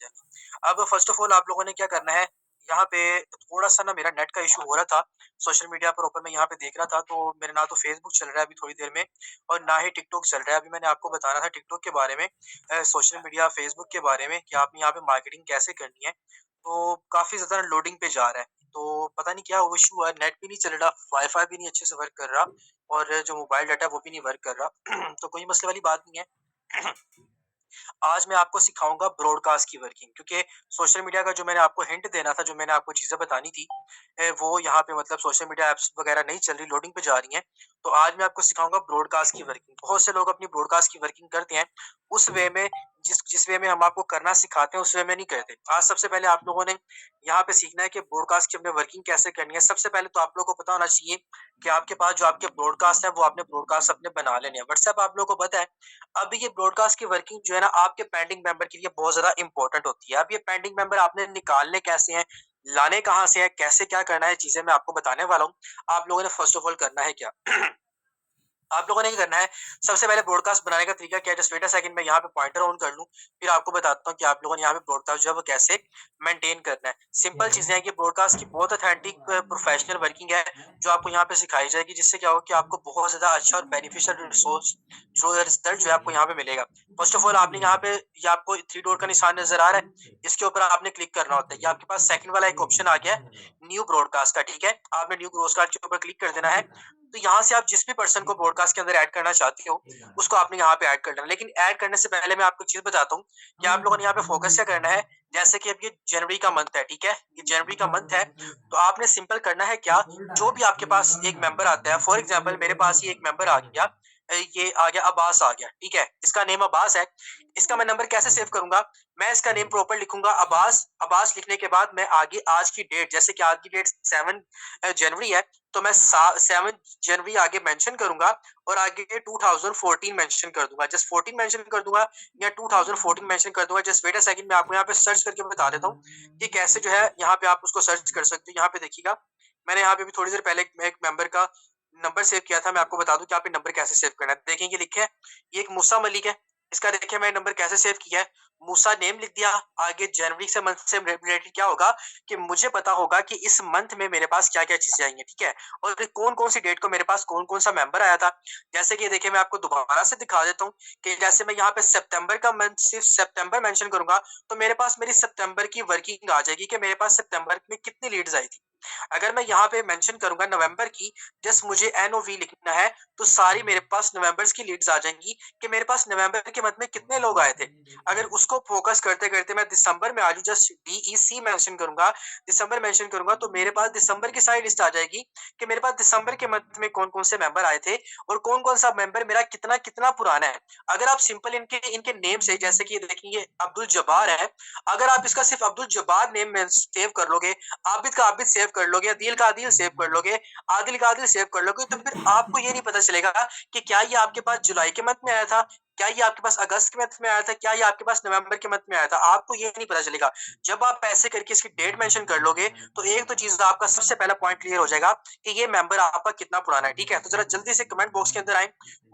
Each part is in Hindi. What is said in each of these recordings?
करते हैं। अब फर्स्ट ऑफ ऑल आप लोगों ने क्या करना है, यहाँ पे थोड़ा-सा ना मेरा नेट का इश्यू हो रहा था, सोशल मीडिया पर ऊपर मैं यहाँ पे देख रहा था, तो मेरा ना तो फ़ेसबुक चल रहा है अभी थोड़ी देर में और ना ही टिकटॉक चल रहा है। अभी मैंने आपको बताना था टिकटॉक के बारे में, सोशल मीडिया फ़ेसबुक के बारे में कि आपने यहाँ पे मार्केटिंग कैसे करनी है, तो काफ़ी ज़्यादा लोडिंग पे जा रहा है। तो पता नहीं क्या इश्यू है, नेट भी नहीं चल रहा, वाई-फाई भी नहीं अच्छे से वर्क कर रहा और जो मोबाइल डाटा है वो भी नहीं वर्क कर रहा। तो कोई मसले वाली बात नहीं है। आज मैं आपको सिखाऊँगा ब्रॉडकास्ट की वर्किंग, क्योंकि सोशल मीडिया का जो मैंने आपको हिंट देना था, जो मैंने आपको चीज़ें बतानी थी, वो यहाँ पे मतलब सोशल मीडिया ऐप्स वगैरह नहीं चल रही, लोडिंग पे जा रही हैं। तो आज मैं आपको सिखाऊँगा ब्रॉडकास्ट की वर्किंग। बहुत से लोग अपनी ब्रॉडकास्ट की वर्किंग करते हैं, उस वे में जिस जिस वे में हम आपको करना सिखाते हैं, उस वे में नहीं करते। आज सबसे पहले आप लोगों ने यहाँ पे सीखना है कि ब्रॉडकास्ट की हमने वर्किंग कैसे करनी है। सबसे पहले तो आप लोगों को पता होना चाहिए कि आपके पास जो आपके ब्रॉडकास्ट है, वो आपने ब्रॉडकास्ट अपने बना लेने हैं। व्हाट्सएप आप लोगों को पता है, अब ये ब्रॉडकास्ट की वर्किंग जो है ना आपके पेंडिंग मेंबर के लिए बहुत ज़्यादा इम्पोर्टेंट होती है। अब ये पेंडिंग मेंबर आपने निकालने कैसे हैं, लाने कहाँ से हैं, कैसे क्या करना है, चीज़ें मैं आपको बताने वाला हूँ। आप लोगों ने फर्स्ट ऑफ ऑल करना है क्या? आप लोगों ने क्या करना है, सबसे पहले ब्रॉडकास्ट बनाने का तरीका क्या है, जस्ट वेट अ सेकंड मैं यहाँ पे पॉइंटर ऑन कर लूँ, फिर आपको बताता हूँ कि आप लोगों ने यहाँ पे ब्रॉडकास्ट जो है वो कैसे मेंटेन करना है। सिंपल चीज़ें हैं कि ब्रॉडकास्ट की बहुत ऑथेंटिक प्रोफेशनल वर्किंग है, जो आपको यहाँ पे सिखाई जाएगी, जिससे क्या होगा कि आपको बहुत ज़्यादा अच्छा और बेनिफिशियल रिसोर्स जो रिजल्ट जो है आपको यहाँ पे मिलेगा। फर्स्ट ऑफ ऑल आपने यहाँ पे ये आपको थ्री डॉट का निशान नज़र आ रहा है, इसके ऊपर आपने क्लिक करना होता है। ये आपके पास सेकंड वाला एक ऑप्शन आ गया है, न्यू ब्रॉडकास्ट का, ठीक है? आपने न्यू ब्रॉडकास्ट के ऊपर क्लिक कर देना है। तो यहाँ से आप जिस भी पर्सन को ब्रॉडकास्ट के अंदर ऐड करना चाहते हो, उसको आपने यहाँ पे ऐड कर देना। लेकिन ऐड करने से पहले मैं आपको एक चीज़ बताता हूँ कि आप लोगों ने यहाँ पे फ़ोकस क्या करना है, जैसे कि अब ये जनवरी का मंथ है, ठीक है? ये जनवरी का मंथ है, तो आपने सिंपल करना है क्या, जो भी आपके पास एक मेंबर आता है, फॉर एग्ज़ाम्पल मेरे पास ही एक मेंबर आ गया, ये आ गया अब्बास आ गया, ठीक है? इसका नेम अब्बास है, इसका मैं नंबर कैसे सेव करूँगा? मैं इसका नेम प्रॉपर लिखूँगा अब्बास, अब्बास लिखने के बाद मैं आगे आज की डेट, जैसे कि आज की डेट 7 जनवरी है, तो मैं सा 7 जनवरी आगे मेंशन करूँगा और आगे 2014 मेंशन कर दूँगा। जस्ट 14 मेंशन कर दूँगा या 2014 मेंशन कर दूँगा। जस्ट वेट अ सेकंड मैं आपको यहाँ पे सर्च करके बता देता हूँ कि कैसे जो है यहाँ पे आप उसको सर्च कर सकते हो। यहाँ पे देखिएगा, मैंने यहाँ पे भी थोड़ी देर पहले एक मेंबर का नंबर सेव किया था। मैं आपको बता दूँ कि आप ये नंबर कैसे सेव करना है। देखें ये लिखे है, ये एक मूसा मलिक है। इसका देखिए मैंने नंबर कैसे सेव किया है। मूसा नेम लिख दिया, आगे जनवरी से मंथ से रिलेटेड क्या होगा कि मुझे पता होगा कि इस मंथ में मेरे पास क्या-क्या चीज़ें आएँगी, ठीक है? और फिर कौन-कौन सी डेट को मेरे पास कौन-कौन सा मेंबर आया था। जैसे कि देखिए मैं आपको दोबारा से दिखा देता हूँ कि जैसे मैं यहाँ पे सितंबर का मंथ सिर्फ सितंबर मेंशन करूँगा, तो मेरे पास मेरी सितंबर की वर्किंग आ जाएगी कि मेरे पास सितंबर में कितनी लीड्स आई थी। अगर मैं यहाँ पे मेंशन करूँगा नवंबर की, जस्ट मुझे एनओवी लिखना है, तो सारी मेरे पास नवंबर्स की लीड्स आ जाएँगी कि मेरे पास नवंबर के मंथ में कितने लोग आए थे। अगर उसको फोकस करते-करते मैं दिसंबर में आ जाऊँ, जस्ट डीईसी मेंशन करूँगा, दिसंबर मेंशन करूँगा, तो मेरे पास दिसंबर की सारी लिस्ट आ जाएगी कि मेरे पास दिसंबर के मंथ में कौन-कौन से मेंबर आए थे और कौन-कौन सा मेंबर मेरा कितना-कितना पुराना है। अगर आप सिंपल इनके इनके नेम से, जैसे कि देखिए ये अब्दुल जब्बार है, अगर आप इसका सिर्फ अब्दुल जब्बार नेम में सेव कर लोगे, आबिद का आबिद सेव कर लोगे, अदील का अदील सेव कर लोगे, आदिल का आदिल सेव कर लोगे, तो फिर आपको ये नहीं पता चलेगा कि क्या ये आपके पास जुलाई के मंथ में आया था, क्या ये आपके पास अगस्त के मंथ में आया था, क्या ये आपके पास नवंबर के मंथ में आया था, आपको ये नहीं पता चलेगा। जब आप ऐसे करके इसकी डेट मेंशन कर लोगे, तो एक तो चीज़ आपका सबसे पहला पॉइंट क्लियर हो जाएगा कि ये मेंबर आपका कितना पुराना है, ठीक है? तो ज़रा जल्दी से कमेंट बॉक्स के अंदर आएँ,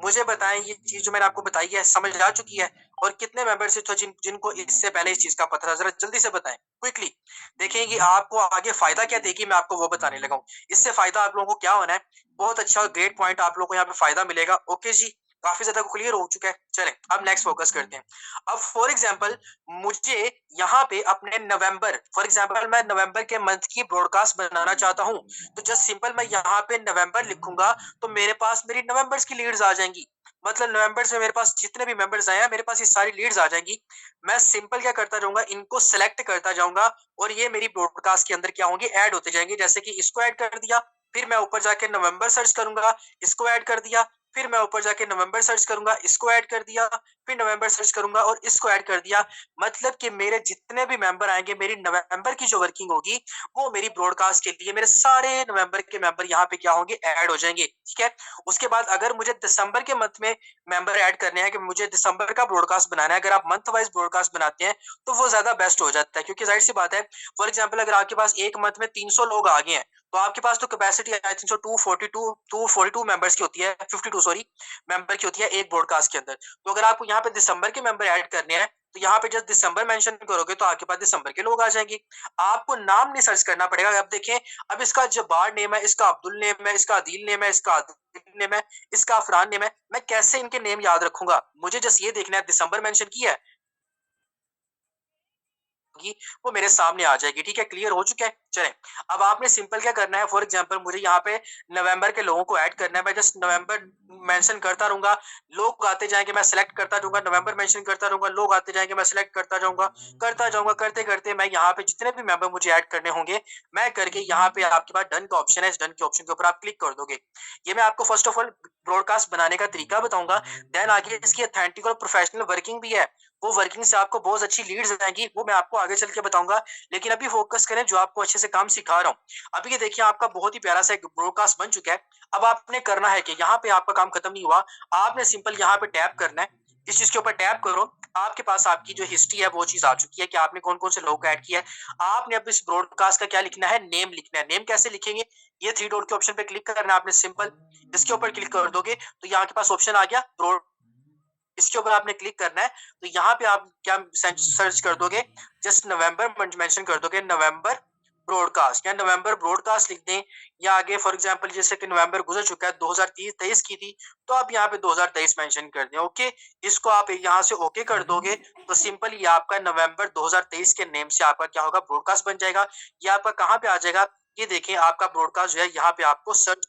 मुझे बताएँ ये चीज़ जो मैंने आपको बताई है समझ आ चुकी है और कितने मेंबर्स थे जिनको इससे पहले इस चीज़ का पता था, ज़रा जल्दी से बताएँ, क्विकली। देखिए ये आपको आगे फ़ायदा क्या देगी, मैं आपको वो बताने लगा हूँ। इससे फ़ायदा आप लोगों को क्या होना है, बहुत अच्छा ग्रेट पॉइंट आप लोगों को यहाँ पे फ़ायदा मिलेगा। ओके जी, काफ़ी ज़्यादा क्लियर हो चुका है। चलें, अब नेक्स्ट फ़ोकस करते हैं। अब फॉर एग्ज़ाम्पल मुझे यहाँ पे अपने नवंबर, फॉर एग्ज़ाम्पल मैं नवंबर के मंथ की ब्रॉडकास्ट बनाना चाहता हूँ, तो जस्ट सिंपल मैं यहाँ पे नवंबर लिखूँगा, तो मेरे पास मेरी नवंबर्स की लीड्स आ जाएँगी। मतलब नवंबर से मेरे पास जितने भी मेंबर्स आए हैं, मेरे पास ये सारी लीड्स आ जाएँगी। मैं सिंपल क्या करता जाऊँगा, इनको सेलेक्ट करता जाऊँगा और ये मेरी ब्रॉडकास्ट के अंदर क्या होंगे, ऐड होते जाएँगे। जैसे कि इसको ऐड कर दिया, फिर मैं ऊपर जाके नवंबर सर्च करूँगा, इसको ऐड कर दिया, फिर मैं ऊपर जाके नवंबर सर्च करूँगा, इसको ऐड कर दिया, फिर नवंबर सर्च करूँगा और इसको ऐड कर दिया। मतलब कि मेरे जितने भी मेंबर आएँगे, मेरी नवंबर की जो वर्किंग होगी, वो मेरी ब्रॉडकास्ट के लिए मेरे सारे नवंबर के मेंबर यहाँ पे क्या होंगे, ऐड हो जाएँगे, ठीक है? उसके बाद अगर मुझे दिसंबर के मंथ में मेंबर ऐड करने हैं कि मुझे दिसंबर का ब्रॉडकास्ट बनाना है, अगर आप मंथ वाइज़ ब्रॉडकास्ट बनाते हैं, तो वो ज़्यादा बेस्ट हो जाता है क्योंकि ज़ाहिर-सी बात है, फॉर एग्ज़ाम्पल अगर आपके पास एक मंथ में 300 लोग आ गए हैं, तो आपके पास तो capacity I think so 242 members की होती है, 52 सॉरी मेंबर की होती है एक ब्रॉडकास्ट के अंदर। तो अगर आपको यहाँ पे दिसंबर के मेंबर ऐड करने हैं, तो यहाँ पे जब दिसंबर मेंशन करोगे तो आपके पास दिसंबर के लोग आ जाएंगे। आपको नाम नहीं सर्च करना पड़ेगा। अब देखें, अब इसका जब्बार नेम है, इसका अब्दुल नेम है, इसका अदील नेम है, इसका आदिल नेम है, इसका अफरान नेम है, मैं कैसे इनके नेम याद रखूंगा? मुझे जस्ट ये देखना है दिसंबर मेंशन किया है होगी, वो मेरे सामने आ जाएगी। ठीक है, क्लियर हो चुका है? चलें, अब आपने सिंपल क्या करना है, फॉर एग्जांपल मुझे यहाँ पे नवंबर के लोगों को ऐड करना है। मैं जस्ट नवंबर मेंशन करता रहूंगा, लोग आते जाएंगे, मैं सिलेक्ट करता जाऊंगा, नवंबर मेंशन करता रहूंगा, लोग आते जाएंगे, मैं सिलेक्ट करता जाऊंगा, करते करते मैं यहाँ पे जितने भी मेंबर मुझे ऐड करने होंगे, मैं करके यहाँ पे आपके पास डन का ऑप्शन है, इस डन के ऑप्शन के ऊपर आप क्लिक कर दोगे। ये मैं आपको फर्स्ट ऑफ ऑल ब्रॉडकास्ट बनाने का तरीका बताऊंगा, देन आगे इसकी अथेंटिक और प्रोफेशनल वर्किंग भी है। वो वर्किंग से आपको बहुत अच्छी लीड्स आएंगी, वो मैं आपको आगे चल के बताऊंगा। लेकिन अभी फोकस करें जो आपको अच्छे से काम सिखा रहा हूँ। अभी ये देखिए, आपका बहुत ही प्यारा सा एक ब्रॉडकास्ट बन चुका है। अब आपने करना है कि यहाँ पे आपका काम खत्म नहीं हुआ, आपने सिंपल यहाँ पे टैप करना है, इस चीज के ऊपर टैप करो। आपके पास आपकी जो हिस्ट्री है वो चीज आ चुकी है कि आपने कौन कौन से लोगों को ऐड किया है। आपने अब इस ब्रॉडकास्ट का क्या लिखना है, नेम लिखना है। नेम कैसे लिखेंगे, ये थ्री डॉट के ऑप्शन पे क्लिक करना है आपने, सिंपल इसके ऊपर क्लिक कर दोगे तो यहाँ के पास ऑप्शन आ गया ब्रॉड, इसके ऊपर आपने क्लिक करना है। तो यहाँ पे आप क्या सर्च कर दोगे, जस्ट नवंबर मेंशन कर दोगे, नवंबर ब्रॉडकास्ट या नवंबर ब्रॉडकास्ट लिख दें। या आगे फॉर एग्जांपल जैसे कि नवंबर गुजर चुका है, 2023 की थी, तो आप यहाँ पे 2023 मेंशन कर दें। ओके, इसको आप यहाँ से ओके कर दोगे तो सिंपल ये आपका नवंबर 2023 के नेम से आपका क्या होगा, ब्रॉडकास्ट बन जाएगा। ये आपका कहाँ पे आ जाएगा, ये देखें आपका ब्रॉडकास्ट जो है यहाँ पे आपको search,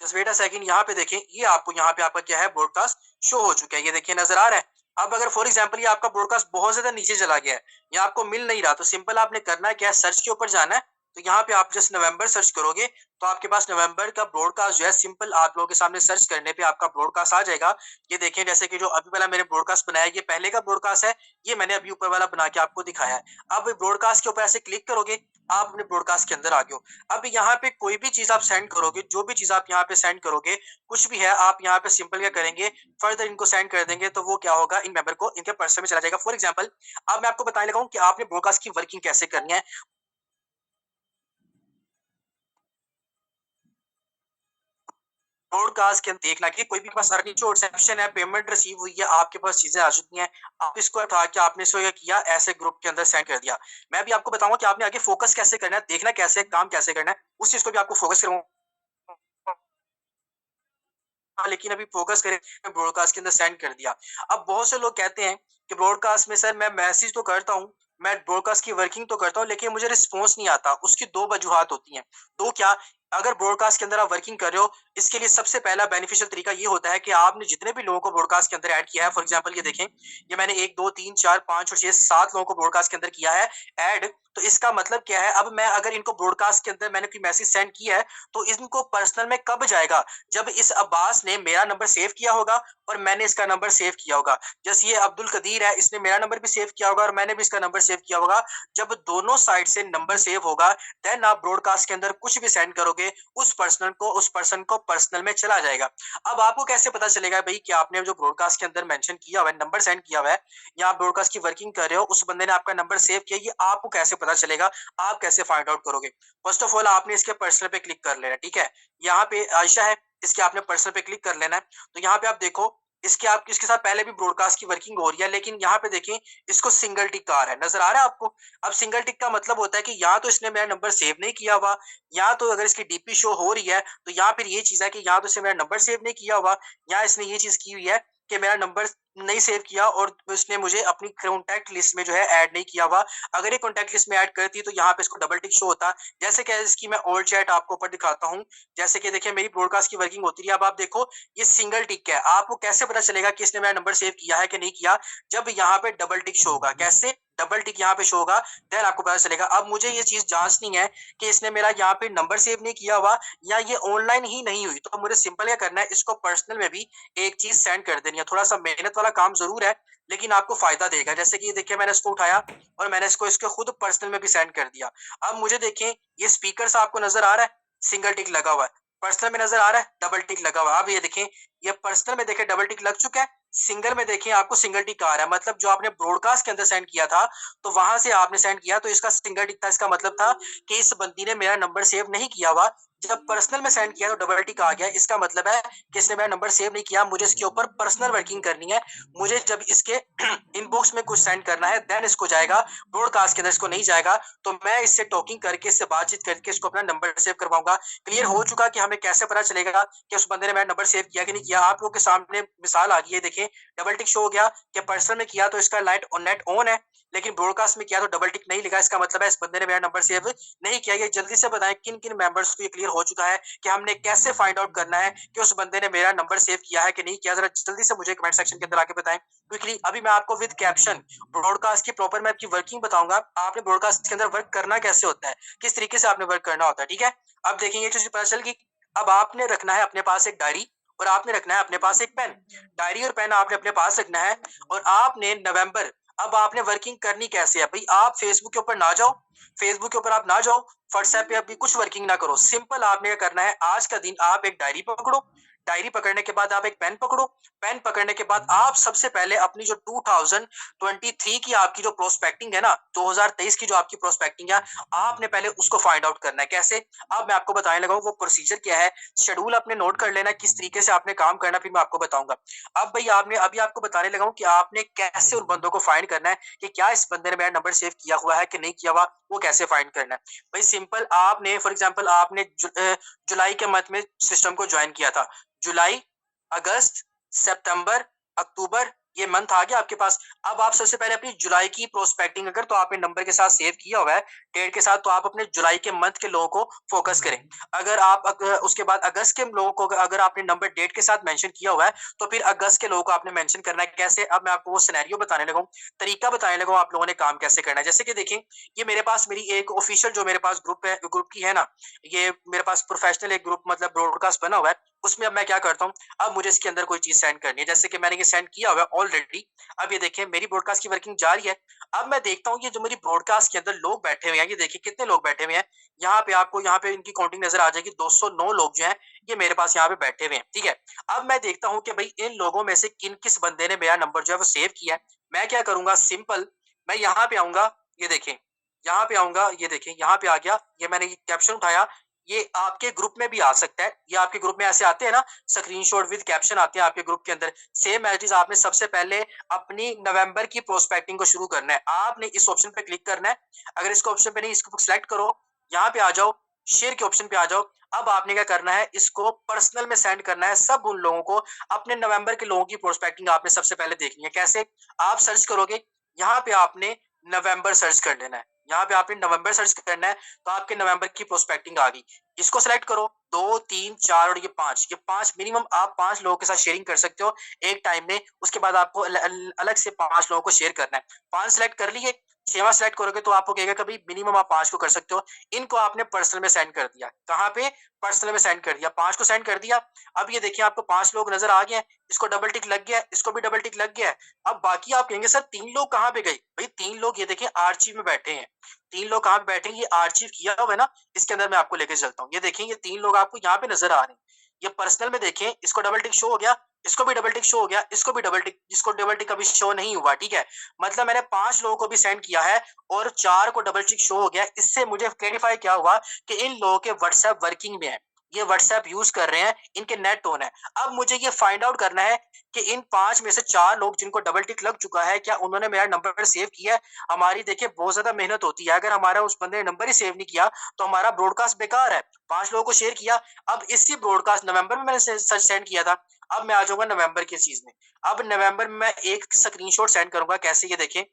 just wait a second, यहाँ पे देखें, ये आपको यहाँ पे आपका क्या है, ब्रॉडकास्ट शो हो चुका है, ये देखिए नजर आ रहा है। अब अगर फॉर एग्जांपल ये आपका ब्रॉडकास्ट बहुत ज्यादा नीचे चला गया है, ये आपको मिल नहीं रहा, तो सिंपल आपने करना है क्या है, सर्च के ऊपर जाना है। तो यहाँ पे आप जस्ट नवंबर सर्च करोगे तो आपके पास नवंबर का ब्रॉडकास्ट जो है, सिंपल आप लोगों के सामने सर्च करने पे आपका ब्रॉडकास्ट आ जाएगा। ये देखें, जैसे कि जो अभी वाला मैंने ब्रॉडकास्ट बनाया, ये पहले का ब्रॉडकास्ट है, ये मैंने अभी ऊपर वाला बना के आपको दिखाया है। अब ब्रॉडकास्ट के ऊपर ऐसे क्लिक करोगे, आप अपने ब्रॉडकास्ट के अंदर आ गए हो। अब यहाँ पे कोई भी चीज आप सेंड करोगे, जो भी चीज आप यहाँ पे सेंड करोगे, कुछ भी है, आप यहाँ पे सिंपल क्या करेंगे, फर्दर इनको सेंड कर देंगे, तो वो क्या होगा, इन मेंबर को इनके पर्सन में चला जाएगा। फॉर एग्जांपल अब मैं आपको बताने लगा हूँ कि आपने ब्रॉडकास्ट की वर्किंग कैसे करनी है। ब्रॉडकास्ट के अंदर देखना कि कोई भी पास नीचे ऑप्शन है, पेमेंट रिसीव हुई है, आपके पास चीजें आ चुकी हैं, आप इसको उठा के आपने इसको किया, ऐसे ग्रुप के अंदर सेंड कर दिया। मैं भी आपको बताऊंगा कि आपने आगे फोकस कैसे करना है, देखना कैसे काम कैसे करना है, उस चीज को भी आपको फोकस करूंगा। लेकिन अभी फोकस करें, ब्रॉडकास्ट के अंदर सेंड कर दिया। अब बहुत से लोग कहते हैं कि ब्रॉडकास्ट में सर मैं मैसेज तो करता हूँ, मैं ब्रॉडकास्ट की वर्किंग तो करता हूँ, लेकिन मुझे रिस्पॉन्स नहीं आता। उसकी दो वजूहत होती हैं। तो क्या, अगर ब्रॉडकास्ट के अंदर आप वर्किंग कर रहे हो, इसके लिए सबसे पहला बेनिफिशियल तरीका ये होता है कि आपने जितने भी लोगों को ब्रॉडकास्ट के अंदर ऐड किया है, फॉर एग्जांपल ये देखें, ये मैंने 1 2 3 4 5 और 6 7 लोगों को ब्रॉडकास्ट के अंदर किया है ऐड। तो इसका मतलब क्या है, अब मैं अगर इनको ब्रॉडकास्ट के अंदर मैंने कोई मैसेज सेंड किया है, तो इनको पर्सनल में कब जाएगा, जब इस अब्बास ने मेरा नंबर सेव किया होगा और मैंने इसका नंबर सेव किया होगा। जैसे ये अब्दुल कदीर है, इसने मेरा नंबर भी सेव किया होगा और मैंने भी इसका नंबर सेव किया होगा। जब दोनों साइड से नंबर सेव होगा, देन आप ब्रॉडकास्ट के अंदर कुछ भी सेंड करोगे, उस पर्सन को पर्सनल में चला जाएगा। अब आपको कैसे पता चलेगा भाई कि आपने जो ब्रॉडकास्ट के अंदर मेंशन किया हुआ है, नंबर सेंड किया हुआ है, या आप ब्रॉडकास्ट की वर्किंग कर रहे हो, उस बंदे ने आपका नंबर सेव किया, ये आपको कैसे पता चलेगा, आप कैसे फाइंड आउट करोगे? फर्स्ट ऑफ ऑल आपने इसके पर्सनल पे क्लिक कर लेना, ठीक है। यहाँ पे आयशा है, इसके आपने पर्सनल पे क्लिक कर लेना है। तो यहाँ पे आप देखो, इसके आप इसके साथ पहले भी ब्रॉडकास्ट की वर्किंग हो रही है, लेकिन यहाँ पे देखें, इसको सिंगल टिक आ रहा है, नजर आ रहा है आपको? अब सिंगल टिक का मतलब होता है कि या तो इसने मेरा नंबर सेव नहीं किया हुआ, या तो अगर इसकी डीपी शो हो रही है तो यहाँ फिर ये चीज है कि या तो इसने मेरा नंबर सेव नहीं किया हुआ, या इसने ये चीज की हुई है कि मेरा नंबर नहीं सेव किया और उसने मुझे अपनी कॉन्टैक्ट लिस्ट में जो है ऐड नहीं किया हुआ। अगर ये कॉन्टैक्ट लिस्ट में ऐड करती तो यहाँ पे इसको डबल टिक शो होता। जैसे कि इसकी मैं ओल्ड चैट आपको ऊपर दिखाता हूँ, जैसे कि देखिए मेरी ब्रॉडकास्ट की वर्किंग होती है। अब आप देखो, ये सिंगल टिक है, आपको कैसे पता चलेगा कि इसने मेरा नंबर सेव किया है कि नहीं किया? जब यहाँ पे डबल टिक शो होगा। कैसे डबल टिक यहाँ पे शो होगा, देन आपको पता चलेगा। अब मुझे ये चीज जांचनी है कि इसने मेरा यहाँ पे नंबर सेव नहीं किया हुआ, या ये ऑनलाइन ही नहीं हुई। तो मुझे सिंपल क्या करना है, इसको पर्सनल में भी एक चीज सेंड कर देनी है। थोड़ा सा मेहनत वाला काम जरूर है, लेकिन आपको फायदा देगा। जैसे कि ये देखिए, मैंने इसको उठाया और मैंने इसको इसके खुद पर्सनल में भी सेंड कर दिया। अब मुझे देखें, ये स्पीकर से आपको नजर आ रहा है, सिंगल टिक लगा हुआ है। पर्सनल में नजर आ रहा है, डबल टिक लगा हुआ है। अब ये देखें, ये पर्सनल में देखें डबल टिक लग चुका है, सिंगल में देखिए आपको सिंगल टिक आ रहा है, मतलब जो आपने ब्रॉडकास्ट के अंदर सेंड किया था तो वहां से आपने सेंड किया तो इसका सिंगल टिक था। इसका मतलब था कि इस बंदी ने मेरा नंबर सेव नहीं किया हुआ। जब पर्सनल में सेंड किया तो डबल टिक आ गया। इसका मतलब है कि इसने मेरा नंबर सेव नहीं किया, मुझे इसके ऊपर पर्सनल वर्किंग करनी है। मुझे जब इसके इनबॉक्स में कुछ सेंड करना है देन इसको जाएगा, ब्रॉडकास्ट के अंदर इसको नहीं जाएगा। तो मैं इससे टॉकिंग करके, इससे बातचीत करके इसको अपना नंबर सेव करवाऊंगा। क्लियर हो चुका कि हमें कैसे पता चलेगा कि उस बंदे ने मेरा नंबर सेव किया कि नहीं किया। आप लोगों के सामने मिसाल आ गई है, देखिए डबल टिक शो हो गया कि पर्सनल में किया तो इसका लाइट और नेट ऑन है, लेकिन ब्रॉडकास्ट में किया तो डबल टिक नहीं लिखा। इसका मतलब है इस बंदे ने मेरा नंबर सेव नहीं किया। ये जल्दी से बताएं किन किन मेंबर्स को ये क्लियर हो चुका है कि हमने कैसे फाइंड आउट करना है कि उस बंदे ने मेरा नंबर सेव किया है कि नहीं किया। जरा जल्दी से मुझे कमेंट सेक्शन के अंदर आके बताएं क्विकली। अभी मैं आपको विद कैप्शन ब्रॉडकास्ट की प्रॉपर मैं आपकी वर्किंग बताऊंगा। आपने ब्रॉडकास्ट के अंदर वर्क करना कैसे होता है, किस तरीके से आपने वर्क करना होता है, ठीक है। अब देखेंगे चीज पता चल गई। अब आपने रखना है अपने पास एक डायरी और आपने रखना है अपने पास एक पेन। डायरी और पेन आपने अपने पास रखना है और आपने नवंबर, अब आपने वर्किंग करनी कैसे है भाई। आप फेसबुक के ऊपर ना जाओ, फेसबुक के ऊपर आप ना जाओ, व्हाट्सएप पे अभी कुछ वर्किंग ना करो। सिंपल आपने क्या करना है, आज का दिन आप एक डायरी पकड़ो, डायरी पकड़ने के बाद आप एक पेन पकड़ो, पेन पकड़ने के बाद आप सबसे पहले अपनी जो 2023 की आपकी जो प्रोस्पेक्टिंग है ना, 2023 की जो आपकी प्रोस्पेक्टिंग है, आपने पहले उसको फाइंड आउट करना है। कैसे, अब मैं आपको बताने लगा हूं वो प्रोसीजर क्या है। शेड्यूल अपने नोट कर लेना किस तरीके से आपने काम करना, फिर मैं आपको बताऊंगा। अब भाई आपने अभी आपको बताने लगा हूं कि आपने कैसे उन बंदों को फाइंड करना है कि क्या इस बंदे ने मेरा नंबर सेव किया हुआ है कि नहीं किया हुआ, वो कैसे फाइंड करना है। भाई सिंपल, आपने फॉर एग्जांपल आपने जुलाई के मंथ में सिस्टम को ज्वाइन किया था। जुलाई, अगस्त, सितंबर, अक्टूबर, ये मंथ आ गया आपके पास। अब आप सबसे पहले अपनी जुलाई की प्रोस्पेक्टिंग अगर तो आपने नंबर के साथ सेव किया हुआ है, डेट के साथ, तो आप अपने जुलाई के मंथ के लोगों को फोकस करें। अगर आप उसके बाद अगस्त के लोगों को अगर आपने नंबर डेट के साथ मेंशन किया हुआ है तो फिर अगस्त के लोगों को आपने मेंशन करना है। कैसे, अब मैं आपको वो सिनेरियो बताने लगा हूं, तरीका बताने लगा हूं आप लोगों ने काम कैसे करना है। जैसे कि देखें, ये मेरे पास मेरी एक ऑफिशियल जो मेरे पास ग्रुप है, ग्रुप की है ना, ये मेरे पास प्रोफेशनल एक ग्रुप मतलब ब्रॉडकास्ट बना हुआ है। उसमें अब मैं क्या करता हूँ, अब मुझे इसके अंदर कोई चीज सेंड करनी है, जैसे कि मैंने ये सेंड किया हुआ है ऑलरेडी। अब ये देखिए मेरी ब्रॉडकास्ट की वर्किंग जारी है। अब मैं देखता हूँ ये जो मेरी ब्रॉडकास्ट के अंदर लोग बैठे हुए हैं, ये देखिए कितने लोग बैठे हुए हैं। यहाँ पे आपको यहाँ पे इनकी काउंटिंग नजर आ जाएगी, 209 लोग जो हैं ये मेरे पास यहाँ पे बैठे हुए हैं, ठीक है। अब मैं देखता हूँ कि भाई इन लोगों में से किन किस बंदे ने मेरा नंबर जो है वो सेव किया है। मैं क्या करूंगा, सिंपल मैं यहाँ पे आऊंगा, ये देखें यहाँ पे आऊंगा, ये देखें यहाँ पे आ गया, ये मैंने ये कैप्शन उठाया। ये आपके ग्रुप में भी आ सकता है, ये आपके ग्रुप में ऐसे आते हैं ना, स्क्रीनशॉट विद कैप्शन आते हैं आपके ग्रुप के अंदर। सेम एज इज आपने सबसे पहले अपनी नवंबर की प्रोस्पेक्टिंग को शुरू करना है। आपने इस ऑप्शन पे क्लिक करना है, अगर इसको ऑप्शन पे नहीं, इसको सिलेक्ट करो, यहाँ पे आ जाओ, शेयर के ऑप्शन पे आ जाओ। अब आपने क्या करना है, इसको पर्सनल में सेंड करना है सब उन लोगों को। अपने नवंबर के लोगों की प्रोस्पेक्टिंग आपने सबसे पहले देखनी है। कैसे, आप सर्च करोगे, यहाँ पे आपने नवंबर सर्च कर लेना है, यहाँ पे आपने नवंबर सर्च करना है तो आपके नवंबर की प्रोस्पेक्टिंग आ गई। इसको सेलेक्ट करो, 2 3 4 और ये पांच मिनिमम आप 5 लोगों के साथ शेयरिंग कर सकते हो एक टाइम में। उसके बाद आपको अलग से 5 लोगों को शेयर करना है। 5 सेलेक्ट कर लिए, 6वां सेलेक्ट करोगे तो आपको कहेगा कभी मिनिमम आप 5 को कर सकते हो। इनको आपने पर्सनल में सेंड कर दिया, कहाँ पे, पर्सनल में सेंड कर दिया, 5 को सेंड कर दिया। अब ये देखिए आपको 5 लोग नजर आ गए हैं, इसको डबल टिक लग गया है, इसको भी डबल टिक लग गया है। अब बाकी आप कहेंगे सर 3 लोग कहाँ पे गए, भाई 3 लोग ये देखिए आर्चिव में बैठे हैं। 3 लोग कहाँ पे बैठे हैं, ये आर्चिव किया हुआ है ना, इसके अंदर मैं आपको लेके चलता हूँ। ये देखें ये 3 लोग आपको यहाँ पे नजर आ रहे हैं। ये पर्सनल में देखें, इसको डबल टिक शो हो गया, इसको भी डबल टिक शो हो गया, इसको भी डबल टिक, जिसको डबल टिक अभी शो नहीं हुआ, ठीक है। मतलब मैंने 5 लोगों को भी सेंड किया है और 4 को डबल टिक शो हो गया। इससे मुझे क्लैरिफाई क्या हुआ कि इन लोगों के व्हाट्सएप वर्किंग में है, ये व्हाट्सएप यूज कर रहे हैं, इनके नेट ऑन है। अब मुझे ये फाइंड आउट करना है कि इन 5 में से 4 लोग जिनको डबल टिक लग चुका है, क्या उन्होंने मेरा नंबर सेव किया है। हमारी देखिए बहुत ज्यादा मेहनत होती है, अगर हमारा उस बंदे ने नंबर ही सेव नहीं किया तो हमारा ब्रॉडकास्ट बेकार है। 5 लोगों को शेयर किया, अब इसी ब्रॉडकास्ट नवंबर में मैंने सर्च सेंड किया था। अब मैं आ जाऊंगा नवंबर की चीज में। अब नवंबर में मैं एक स्क्रीनशॉट सेंड करूंगा, कैसे, ये देखें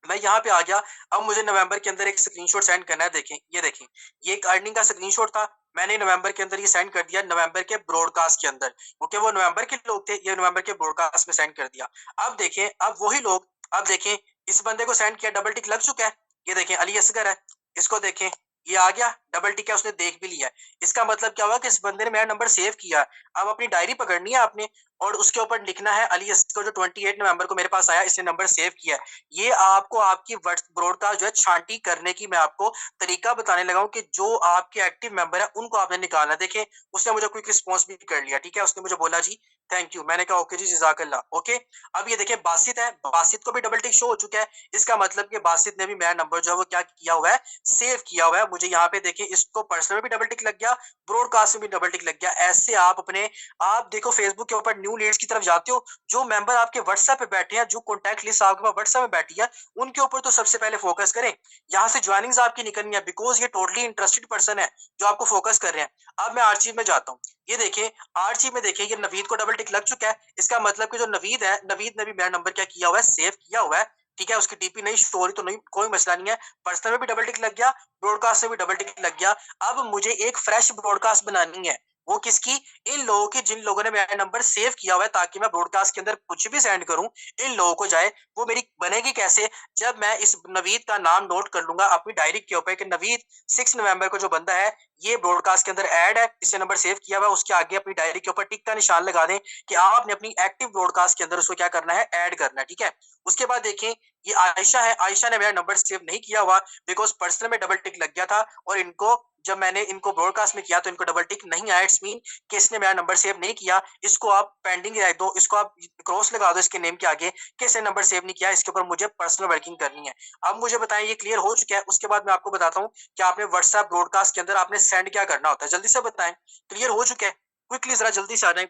मैं यहाँ पे आ गया। अब मुझे नवंबर के अंदर एक स्क्रीनशॉट सेंड करना है। देखें ये देखें, ये एक अर्निंग का स्क्रीनशॉट था, मैंने नवंबर के अंदर ये सेंड कर दिया, नवंबर के ब्रॉडकास्ट के अंदर, क्योंकि वो नवंबर के लोग थे, ये नवंबर के ब्रॉडकास्ट में सेंड कर दिया। अब देखें, अब वही लोग, अब देखें इस बंदे को सेंड किया, डबल टिक लग चुका है। ये देखें अली असगर है, इसको देखें ये आ गया, डबल टिक है, उसने देख भी लिया है। इसका मतलब क्या हुआ कि इस बंदे ने मेरा नंबर सेव किया। अब अपनी डायरी पकड़नी है आपने, और उसके ऊपर लिखना है अली असगर जो 28 नवंबर को मेरे पास आया, इसने नंबर सेव किया है। ये आपको आपकी ब्रॉडकास्ट जो है छांटी करने की मैं आपको तरीका बताने लगा हूं कि जो आपके एक्टिव मेंबर है उनको आपने निकालना। देखें, उसने मुझे क्विक रिस्पॉन्स भी कर लिया, ठीक है, उसने मुझे बोला जी थैंक यू, मैंने कहा ओके जी जजाकल्लाह ओके। अब ये देखिए बासित है, बासित को भी डबल टिक शो हो चुका है, इसका मतलब कि बासित ने भी मेरा नंबर जो है वो क्या किया हुआ है, सेव किया हुआ है। मुझे यहाँ पे देखिए इसको पर्सनल में भी डबल टिक लग गया, ब्रॉडकास्ट में भी डबल टिक लग गया। ऐसे आप अपने, आप देखो फेसबुक के ऊपर न्यू लीड्स की तरफ जाते हो, जो मेंबर आपके व्हाट्सएप पे बैठे हैं, जो कॉन्टैक्ट लिस्ट आपके पास व्हाट्सएप में बैठी है, उनके ऊपर तो सबसे पहले फोकस करें। यहाँ से ज्वाइनिंग्स आपकी निकलनी है, बिकॉज ये टोटली इंटरेस्टेड पर्सन है जो आपको फोकस कर रहे हैं। अब मैं आर्चीव में जाता हूँ, ये देखिए आर्चीव में देखिए ये नवीद को डबल टिक लग चुका है। इसका मतलब कि जो नवीद है, नवीद ने भी मेरा नंबर क्या किया हुआ है, सेव किया हुआ है, ठीक है। उसकी डीपी नहीं स्टोरी तो नहीं, कोई मसला नहीं है। पर्सनल में भी डबल टिक लग गया, ब्रॉडकास्ट में भी डबल टिक लग गया। अब मुझे एक फ्रेश ब्रॉडकास्ट बनानी है, वो किसकी, इन लोगों की जिन लोगों ने मेरा नंबर सेव किया हुआ है, ताकि मैं ब्रॉडकास्ट के अंदर कुछ भी सेंड करूं इन लोगों को जाए। वो मेरी बनेगी कैसे, जब मैं इस नवीद का नाम नोट कर लूंगा अपनी डायरी के ऊपर कि नवीद 6 नवंबर को जो बंदा है ये ब्रॉडकास्ट के अंदर ऐड है, इसने नंबर सेव किया हुआ है, उसके आगे अपनी डायरी के ऊपर टिक का निशान लगा दें कि आपने अपनी एक्टिव ब्रॉडकास्ट के अंदर उसको क्या करना है, ऐड करना है, ठीक है। उसके बाद देखें ये आयशा है, आयशा ने मेरा नंबर सेव नहीं किया हुआ, बिकॉज पर्सनल में डबल टिक लग गया था, और इनको जब मैंने इनको ब्रॉडकास्ट में किया तो इनको डबल टिक नहीं आया, इट्स मीन कि इसने मेरा नंबर सेव नहीं किया। इसको आप पेंडिंग रख दो, इसको आप क्रॉस लगा दो इसके नेम के आगे कि इसने नंबर सेव नहीं किया, इसके ऊपर मुझे पर्सनल वर्किंग करनी है। अब मुझे बताएं ये क्लियर हो चुका है, उसके बाद मैं आपको बताता हूँ कि आपने व्हाट्सएप ब्रॉडकास्ट के अंदर आपने सेंड क्या करना होता है, जल्दी से बताएं। क्लियर हो चुका है, क्विकली जरा जल्दी से आ जाए,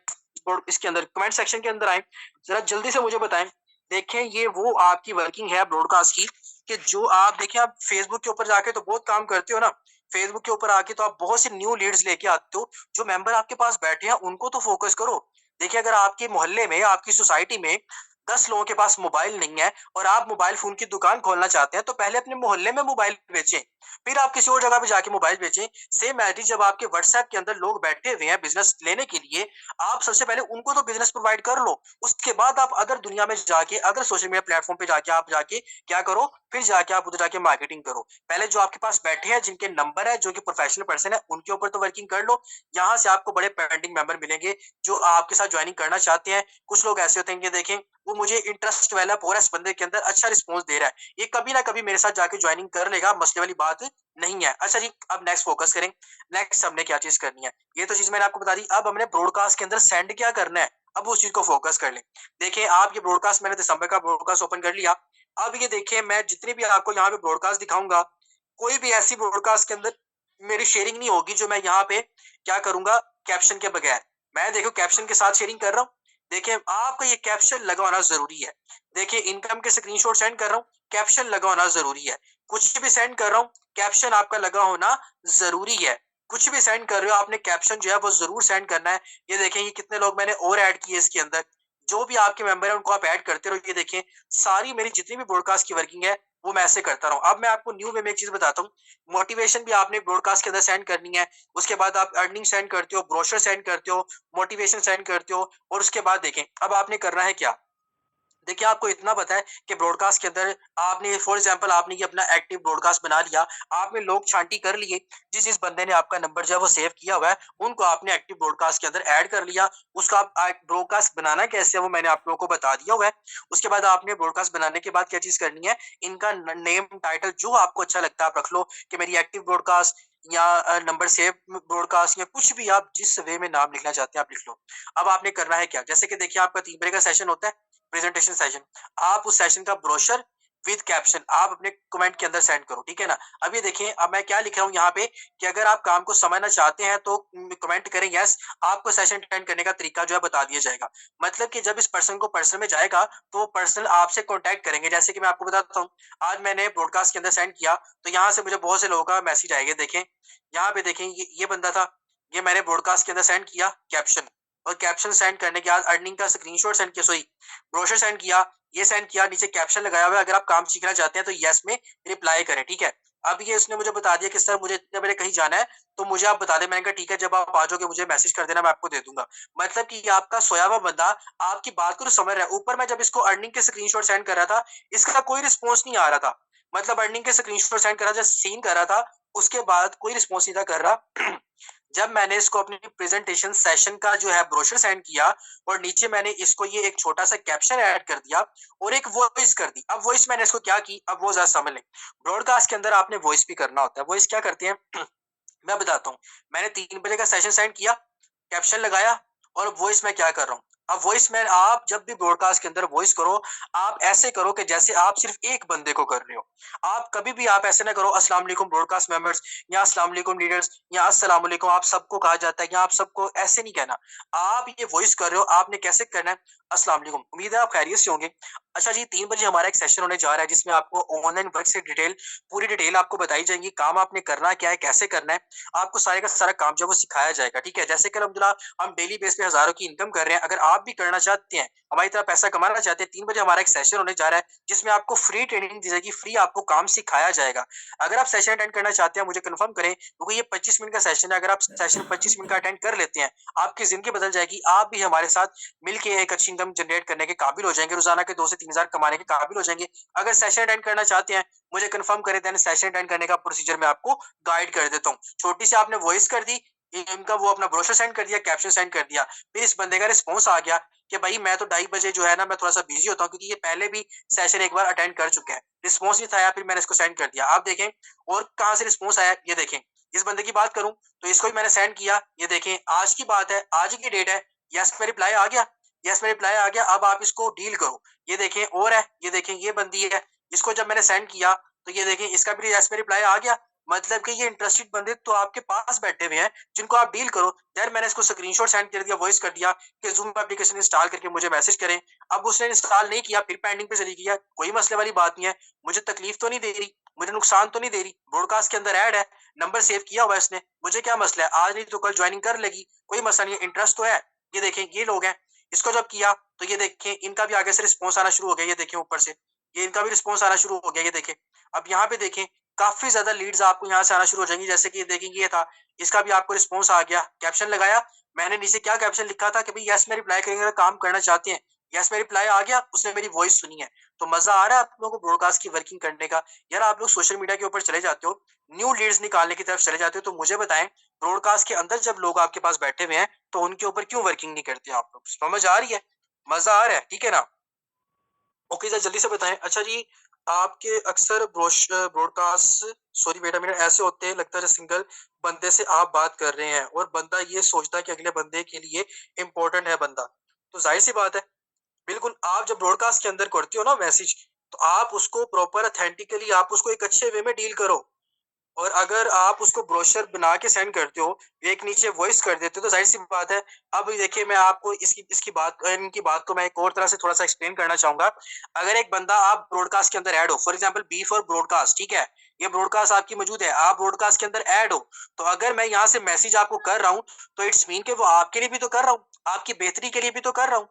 इसके अंदर कमेंट सेक्शन के अंदर आए, जरा जल्दी से मुझे बताएं। देखें ये वो आपकी वर्किंग है ब्रॉडकास्ट की, कि जो आप देखिए, आप फेसबुक के ऊपर जाके तो बहुत काम करते हो ना, फेसबुक के ऊपर आके तो आप बहुत सी न्यू लीड्स लेके आते हो, जो मेंबर आपके पास बैठे हैं उनको तो फोकस करो। देखिए अगर आपके मोहल्ले में, आपकी सोसाइटी में 10 लोगों के पास मोबाइल नहीं है और आप मोबाइल फोन की दुकान खोलना चाहते हैं, तो पहले अपने मोहल्ले में मोबाइल बेचें, फिर आप किसी और जगह पे जाके मोबाइल बेचें। सेम एज जब आपके व्हाट्सएप के अंदर लोग बैठे हुए हैं बिजनेस लेने के लिए, आप सबसे पहले उनको तो बिजनेस प्रोवाइड कर लो, उसके बाद आप अदर दुनिया में जाके, अदर सोशल मीडिया प्लेटफॉर्म पे जाके आप जाके क्या करो, फिर जाके आप उधर जाके मार्केटिंग करो। पहले जो आपके पास बैठे हैं, जिनके नंबर है, जो कि प्रोफेशनल पर्सन है, उनके ऊपर तो वर्किंग कर लो। यहाँ से आपको बड़े पेंडिंग मेंबर मिलेंगे जो आपके साथ ज्वाइनिंग करना चाहते हैं। कुछ लोग ऐसे होते हैं कि देखें वो मुझे इंटरेस्ट डेवलप हो रहा है इस बंदे के अंदर, अच्छा रिस्पॉन्स दे रहा है, ये कभी ना कभी मेरे साथ जाके ज्वाइनिंग कर लेगा, मसले वाली बात नहीं है। अच्छा जी, अब नेक्स्ट फोकस करें, नेक्स्ट हमने क्या चीज करनी है, ये तो चीज मैंने आपको बता दी। अब हमने ब्रॉडकास्ट के अंदर सेंड क्या करना है, अब उस चीज को फोकस कर लें। देखिए आप ये ब्रॉडकास्ट, मैंने दिसंबर का ब्रॉडकास्ट ओपन कर लिया। अब ये देखिए मैं जितनी भी आपको यहाँ पे ब्रॉडकास्ट दिखाऊंगा, कोई भी ऐसी ब्रॉडकास्ट के अंदर मेरी शेयरिंग नहीं होगी जो मैं यहाँ पे क्या करूंगा, कैप्शन के बगैर। मैं देखो कैप्शन के साथ शेयरिंग कर रहा हूँ, देखिए आपका ये कैप्शन लगा होना जरूरी है। देखिए इनकम के स्क्रीनशॉट सेंड कर रहा हूँ, कैप्शन लगा होना जरूरी है। कुछ भी सेंड कर रहा हूँ, कैप्शन आपका लगा होना जरूरी है। कुछ भी सेंड कर रहे हो आपने कैप्शन जो है वो जरूर सेंड करना है। ये देखें ये कितने लोग मैंने और ऐड किए इसके अंदर, जो भी आपके मेंबर है उनको आप ऐड करते रहो। ये देखें सारी मेरी जितनी भी ब्रॉडकास्ट की वर्किंग है वो मैं ऐसे करता रहूं। अब मैं आपको न्यू वे में एक चीज बताता हूँ, मोटिवेशन भी आपने ब्रॉडकास्ट के अंदर सेंड करनी है। उसके बाद आप अर्निंग सेंड करते हो, ब्रोशर सेंड करते हो, मोटिवेशन सेंड करते हो, और उसके बाद देखें अब आपने करना है क्या। देखिए आपको इतना पता है कि ब्रॉडकास्ट के अंदर आपने फॉर एग्जांपल आपने ये अपना एक्टिव ब्रॉडकास्ट बना लिया, आपने लोग छांटी कर लिए, जिस जिस बंदे ने आपका नंबर जो है वो सेव किया हुआ है उनको आपने एक्टिव ब्रॉडकास्ट के अंदर ऐड कर लिया। उसका आप ब्रॉडकास्ट बनाना कैसे है वो मैंने आप लोगों को बता दिया हुआ है। उसके बाद आपने ब्रॉडकास्ट बनाने के बाद क्या चीज करनी है, इनका नेम टाइटल जो आपको अच्छा लगता है आप रख लो, कि मेरी एक्टिव ब्रॉडकास्ट या नंबर सेव ब्रॉडकास्ट, या कुछ भी आप जिस वे में नाम लिखना चाहते हैं आप लिख लो। अब आपने करना है क्या, जैसे कि देखिए आपका 3 बजे का सेशन होता है, प्रेजेंटेशन सेशन, आप उस सेशन का ब्रोशर विद कैप्शन आप अपने कमेंट के अंदर सेंड करो, ठीक है ना। अब ये देखें अब मैं क्या लिख रहा हूँ यहाँ पे, कि अगर आप काम को समझना चाहते हैं तो कमेंट करें यस, आपको सेशन अटेंड करने का तरीका जो है बता दिया जाएगा। मतलब कि जब इस पर्सन को पर्सन में जाएगा तो वो पर्सनल आपसे कांटेक्ट करेंगे। जैसे कि मैं आपको बताता हूँ, आज मैंने ब्रॉडकास्ट के अंदर सेंड किया तो यहाँ से मुझे बहुत से लोगों का मैसेज आएगा। देखें यहाँ पे देखें ये बंदा था, ये मैंने ब्रॉडकास्ट के अंदर सेंड किया कैप्शन, और कैप्शन सेंड करने के बाद अर्निंग का स्क्रीनशॉट सेंड किया, सॉरी ब्रोशर सेंड किया, ये सेंड किया, नीचे कैप्शन लगाया हुआ है अगर आप काम सीखना चाहते हैं तो यस में रिप्लाई करें, ठीक है। अब ये उसने मुझे बता दिया कि सर मुझे इतने बजे कहीं जाना है तो मुझे आप बता दें। मैंने कहा ठीक है, जब आप आ जाओगे मुझे मैसेज कर देना, मैं आपको दे दूंगा। मतलब कि ये आपका सोया हुआ बंदा आपकी बात को तो समझ रहा है। ऊपर मैं जब इसको अर्निंग के स्क्रीनशॉट सेंड कर रहा था, इसका कोई रिस्पॉन्स नहीं आ रहा था, मतलब अर्निंग के स्क्रीनशॉट सेंड कर रहा था, सीन कर रहा था, उसके बाद कोई रिस्पॉन्स नहीं था कर रहा जब मैंने इसको अपनी प्रेजेंटेशन सेशन का जो है ब्रोशर सेंड किया और नीचे मैंने इसको ये एक छोटा सा कैप्शन ऐड कर दिया और एक वॉइस कर दी। अब वॉइस मैंने इसको क्या की, अब वो जरा समझ लें। ब्रॉडकास्ट के अंदर आपने वॉइस भी करना होता है। वॉइस क्या करते हैं मैं बताता हूँ। मैंने 3 बजे का सेशन सेंड किया, कैप्शन लगाया और वॉइस में क्या कर रहा हूँ। अब वॉइस में आप जब भी ब्रॉडकास्ट के अंदर वॉइस करो, आप ऐसे करो कि जैसे आप सिर्फ एक बंदे को कर रहे हो। आप कभी भी आप ऐसे ना करो अस्सलाम वालेकुम ब्रॉडकास्ट मेंबर्स या अस्सलाम वालेकुम लीडर्स या अस्सलाम वालेकुम आप सबको कहा जाता है या आप सबको, ऐसे नहीं कहना। आप ये वॉइस कर रहे हो, आपने कैसे करना है, अस्सलाम वालेकुम, उम्मीद है आप खैरियत से होंगे। अच्छा जी, 3 बजे हमारा एक सेशन होने जा रहा है जिसमें आपको ऑनलाइन वर्क से पूरी डिटेल आपको बताई जाएगी। काम आपने करना क्या है, कैसे करना है, आपको सारे का सारा काम जो है वो सिखाया जाएगा। ठीक है, जैसे कि अल्हम्दुलिल्लाह हम डेली बेस पे हजारों की इनकम कर रहे हैं। अगर आप भी करना चाहते हैं, हमारी तरह पैसा कमाना चाहते हैं, 3 बजे हमारा एक सेशन होने जा रहा है जिसमें आपको फ्री ट्रेनिंग दी जाएगी, फ्री आपको काम सिखाया जाएगा। अगर आप सेशन अटेंड करना चाहते हैं मुझे कंफर्म करें, क्योंकि ये 25 मिनट का सेशन है। अगर आप सेशन 25 मिनट का अटेंड कर लेते हैं, आपकी जिंदगी बदल जाएगी। आप भी हमारे साथ मिलके एक अच्छी इनकम जनरेट करने के काबिल हो जाएंगे, रोजाना के 2 से 3 हजार कमाने के काबिल हो जाएंगे। अगर सेशन अटेंड करना चाहते हैं मुझे कंफर्म करें, देन सेशन अटेंड करने का प्रोसीजर मैं आपको गाइड कर देता हूँ। छोटी सी आपने वॉइस कर दी, इनका वो अपना ब्रोशर सेंड कर दिया, कैप्शन सेंड कर दिया, फिर इस बंदे का रिस्पॉन्स आ गया कि भाई मैं तो 2:30 बजे जो है ना मैं थोड़ा सा बिजी होता हूँ, क्योंकि ये पहले भी सेशन एक बार अटेंड कर चुका है। रिस्पॉन्स नहीं था आया, फिर मैंने इसको सेंड कर दिया। आप देखें और कहाँ से रिस्पॉन्स आया, ये देखें। इस बंदे की बात करूं तो इसको भी मैंने सेंड किया, ये देखें आज की बात है, आज की डेट है। यस में रिप्लाई आ गया, यस में रिप्लाई आ गया। अब आप इसको डील करो, ये देखें और है, ये देखें ये बंदी है। इसको जब मैंने सेंड किया तो ये देखें इसका भी यस में रिप्लाई आ गया। मतलब कि ये इंटरेस्टेड बंदे तो आपके पास बैठे हुए हैं जिनको आप डील करो। यार मैंने इसको स्क्रीनशॉट सेंड कर दिया, वॉइस कर दिया कि जूम एप्लीकेशन इंस्टॉल करके मुझे मैसेज करें। अब उसने इंस्टॉल नहीं किया, फिर पेंडिंग पे चली गई। कोई मसले वाली बात नहीं है, मुझे तकलीफ तो नहीं दे रही, मुझे नुकसान तो नहीं दे रही। ब्रॉडकास्ट के अंदर ऐड है, नंबर सेव किया हुआ है इसने, मुझे क्या मसला है, आज नहीं तो कल ज्वाइनिंग कर लेगी, कोई मसला नहीं है, इंटरेस्ट तो है। ये देखें ये लोग हैं। इसको जब किया तो ये देखें इनका भी आगे से रिस्पॉन्स आना शुरू हो गया, ये देखें ऊपर से ये इनका भी रिस्पॉन्स आना शुरू हो गया, ये देखें। अब यहाँ पे देखें काफी ज्यादा लीड्स आपको यहाँ से आना शुरू हो जाएंगी। जैसे कि ये देखेंगे, ये था, इसका भी आपको रिस्पॉन्स आ गया, कैप्शन लगाया। मैंने नीचे क्या कैप्शन लिखा था कि भाई यस में रिप्लाई करेंगे अगर काम करना चाहते हैं। यस में रिप्लाई आ गया, उसने मेरी वॉइस सुनी है। तो मजा आ रहा है आप लोगों को ब्रॉडकास्ट की वर्किंग करने का। यार आप लोग सोशल मीडिया के ऊपर चले जाते हो, न्यू लीड्स निकालने की तरफ चले जाते हो, तो मुझे बताएं ब्रॉडकास्ट के अंदर जब लोग आपके पास बैठे हुए हैं तो उनके ऊपर क्यों वर्किंग नहीं करते आप लोग। समझ आ रही है, मजा आ रहा है, ठीक है ना। ओके सर, जल्दी से बताएं। अच्छा जी, आपके अक्सर broadcast, sorry wait a minute, ऐसे होते हैं लगता है सिंगल बंदे से आप बात कर रहे हैं और बंदा ये सोचता है कि अगले बंदे के लिए इम्पोर्टेंट है बंदा। तो जाहिर सी बात है, बिल्कुल आप जब ब्रॉडकास्ट के अंदर करते हो ना मैसेज, तो आप उसको प्रॉपर अथेंटिकली आप उसको एक अच्छे वे में डील करो। और अगर आप उसको ब्रोशर बना के सेंड करते हो, एक नीचे वॉइस कर देते हो, तो जाहिर-सी बात है। अब देखिए मैं आपको इसकी इसकी बात इनकी बात को मैं एक और तरह से थोड़ा-सा एक्सप्लेन करना चाहूँगा। अगर एक बंदा आप ब्रॉडकास्ट के अंदर ऐड हो, for example B for broadcast, ठीक है? ये ब्रॉडकास्ट आपकी मौजूद है, आप ब्रॉडकास्ट के अंदर ऐड हो, तो अगर मैं यहाँ से मैसेज आपको कर रहा हूँ, तो इट्स मीन कि वो आपके लिए भी तो कर रहा हूँ, आपकी बेहतरी के लिए भी तो कर रहा हूँ।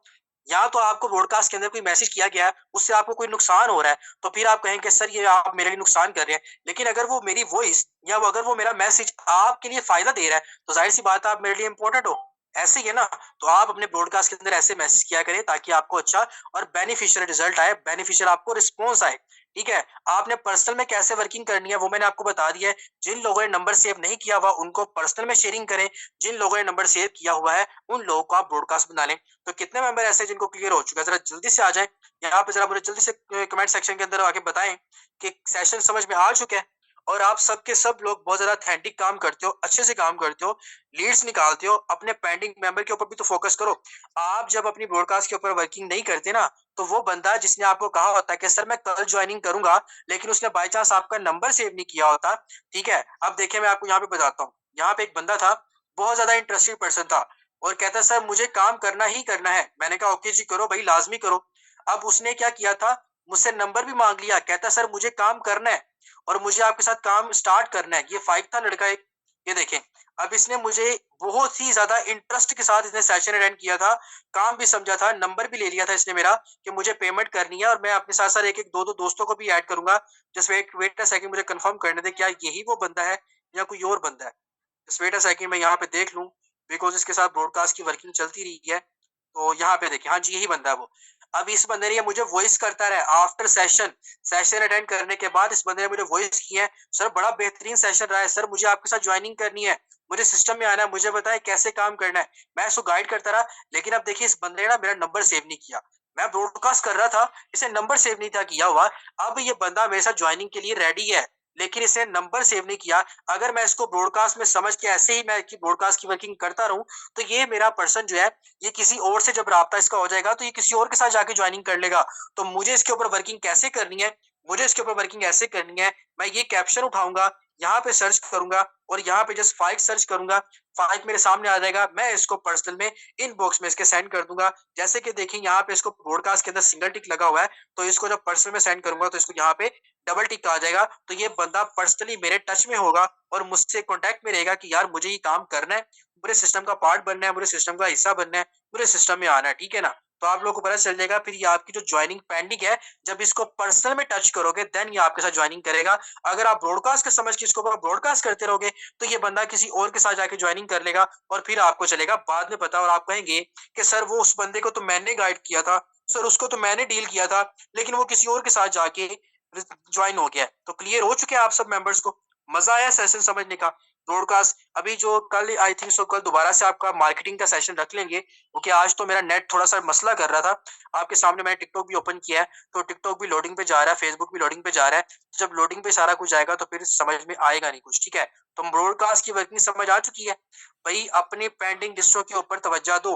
या तो आपको ब्रॉडकास्ट के अंदर कोई मैसेज किया गया है, उससे आपको कोई नुकसान हो रहा है, तो फिर आप कहेंगे सर ये आप मेरे लिए नुकसान कर रहे हैं। लेकिन अगर वो मेरी वॉइस या वो अगर वो मेरा मैसेज आपके लिए फायदा दे रहा है, तो जाहिर सी बात है आप मेरे लिए इंपॉर्टेंट हो। ऐसे ही है ना। तो आप अपने ब्रॉडकास्ट के अंदर ऐसे मैसेज किया करें ताकि आपको अच्छा और बेनिफिशियल रिजल्ट आए, बेनिफिशियल आपको रिस्पॉन्स आए। ठीक है, आपने पर्सनल में कैसे वर्किंग करनी है वो मैंने आपको बता दिया है। जिन लोगों ने नंबर सेव नहीं किया हुआ उनको पर्सनल में शेयरिंग करें, जिन लोगों ने नंबर सेव किया हुआ है उन लोगों को आप ब्रॉडकास्ट बना लें। तो कितने मेंबर ऐसे हैं जिनको क्लियर हो चुका है, जरा जल्दी से आ जाएं। यहाँ पे जरा मुझे जल्दी से कमेंट सेक्शन के अंदर आके बताएं कि सेशन समझ में आ चुका है। और आप सब के सब लोग बहुत ज्यादा अथेंटिक काम करते हो, अच्छे से काम करते हो, लीड्स निकालते हो। अपने पेंडिंग मेंबर के ऊपर भी तो फोकस करो। आप जब अपनी ब्रॉडकास्ट के ऊपर वर्किंग नहीं करते ना, तो वो बंदा जिसने आपको कहा होता है कि सर मैं कल ज्वाइनिंग करूंगा, लेकिन उसने बाय चांस आपका नंबर सेव नहीं किया होता। ठीक है, अब देखिए मैं आपको यहाँ पे बताता हूँ। यहाँ पे एक बंदा था, बहुत ज्यादा इंटरेस्टेड पर्सन था और कहता सर मुझे काम करना ही करना है। मैंने कहा ओके जी करो भाई, लाजमी करो। अब उसने क्या किया था, मुझसे नंबर भी मांग लिया, कहता सर मुझे काम करना है और मुझे आपके साथ काम स्टार्ट करना है। ये फाइक था लड़का एक, ये देखें। अब इसने मुझे बहुत ही ज्यादा इंटरेस्ट के साथ इसने सेशन अटेंड किया था, काम भी समझा था, नंबर भी ले लिया था इसने मेरा कि मुझे पेमेंट करनी है और मैं अपने साथ साथ एक एक दो दो दोस्तों को भी ऐड करूंगा। Just wait wait a second, मुझे कंफर्म करने दे क्या यही वो बंदा है या कोई और बंदा है। जस्ट वेट अ सेकंड, मैं यहाँ पे देख लूं, बिकॉज इसके साथ ब्रॉडकास्ट की वर्किंग चलती रही है। तो यहाँ पे देखिए, हाँ जी यही बंदा है वो। अब इस बंदे ने ये मुझे वॉइस करता रहा आफ्टर सेशन, सेशन अटेंड करने के बाद इस बंदे ने मुझे वॉइस की है, सर बड़ा बेहतरीन सेशन रहा है, सर मुझे आपके साथ ज्वाइनिंग करनी है, मुझे सिस्टम में आना है, मुझे बताए कैसे काम करना है। मैं इसको गाइड करता रहा, लेकिन अब देखिए इस बंदे ने ना मेरा नंबर सेव नहीं किया। मैं ब्रॉडकास्ट कर रहा था, इसे नंबर सेव नहीं था किया हुआ। अब ये बंदा मेरे साथ ज्वाइनिंग के लिए रेडी है, लेकिन इसने नंबर सेव नहीं किया। अगर मैं इसको ब्रॉडकास्ट में समझ के ऐसे ही मैं कि ब्रॉडकास्ट की वर्किंग करता रहूं, तो ये मेरा पर्सन जो है, ये किसी और से जब राब्ता इसका हो जाएगा, तो ये किसी और के साथ जाके ज्वाइनिंग कर लेगा। तो मुझे इसके ऊपर वर्किंग कैसे करनी है, मुझे इसके ऊपर वर्किंग ऐसे करनी है, मैं ये कैप्शन उठाऊंगा, यहाँ पे सर्च करूंगा और यहाँ पे जस्ट फाइक सर्च करूंगा, फाइक मेरे सामने आ जाएगा। मैं इसको पर्सनल में इनबॉक्स में इसके सेंड कर दूंगा। जैसे कि देखिए यहाँ पे इसको ब्रॉडकास्ट के अंदर सिंगल टिक लगा हुआ है, तो इसको जब पर्सनल में सेंड करूंगा तो इसको यहाँ पे डबल टिक आ जाएगा। तो ये बंदा पर्सनली मेरे टच में होगा और मुझसे कॉन्टेक्ट में रहेगा कि यार मुझे ये काम करना है, मुझे सिस्टम का पार्ट बनना है, मुझे सिस्टम का हिस्सा बनना है, मुझे सिस्टम में आना है, ठीक है ना। तो आप लोगों को पता चल जाएगा फिर ये आपकी जो ज्वाइनिंग पेंडिंग है, जब इसको पर्सनल में टच करोगे देन ये आपके साथ ज्वाइनिंग करेगा। अगर आप ब्रॉडकास्ट के समझ के इसको ब्रॉडकास्ट करते रहोगे, तो ये बंदा किसी और के साथ जाके ज्वाइनिंग कर लेगा और फिर आपको चलेगा बाद में पता, और आप कहेंगे कि सर वो उस बंदे को तो मैंने गाइड किया था, सर उसको तो मैंने डील किया था, लेकिन वो किसी और के साथ जाके ज्वाइन हो गया है। तो क्लियर हो चुके हैं आप सब मेंबर्स को? मजा आया सेशन समझने का? ब्रॉडकास्ट अभी जो कल आई थिंक सो कल दोबारा से आपका मार्केटिंग का सेशन रख लेंगे, क्योंकि आज तो मेरा नेट थोड़ा सा मसला कर रहा था। आपके सामने मैंने टिकटॉक भी ओपन किया है, तो टिकटॉक भी लोडिंग पे जा रहा है, फेसबुक भी लोडिंग पे जा रहा है। तो जब लोडिंग पे सारा कुछ जाएगा तो फिर समझ में आएगा नहीं कुछ, ठीक है। तो ब्रॉडकास्ट की वर्किंग समझ आ चुकी है भाई। अपने पेंडिंग लिस्टों के ऊपर तवज्जो दो।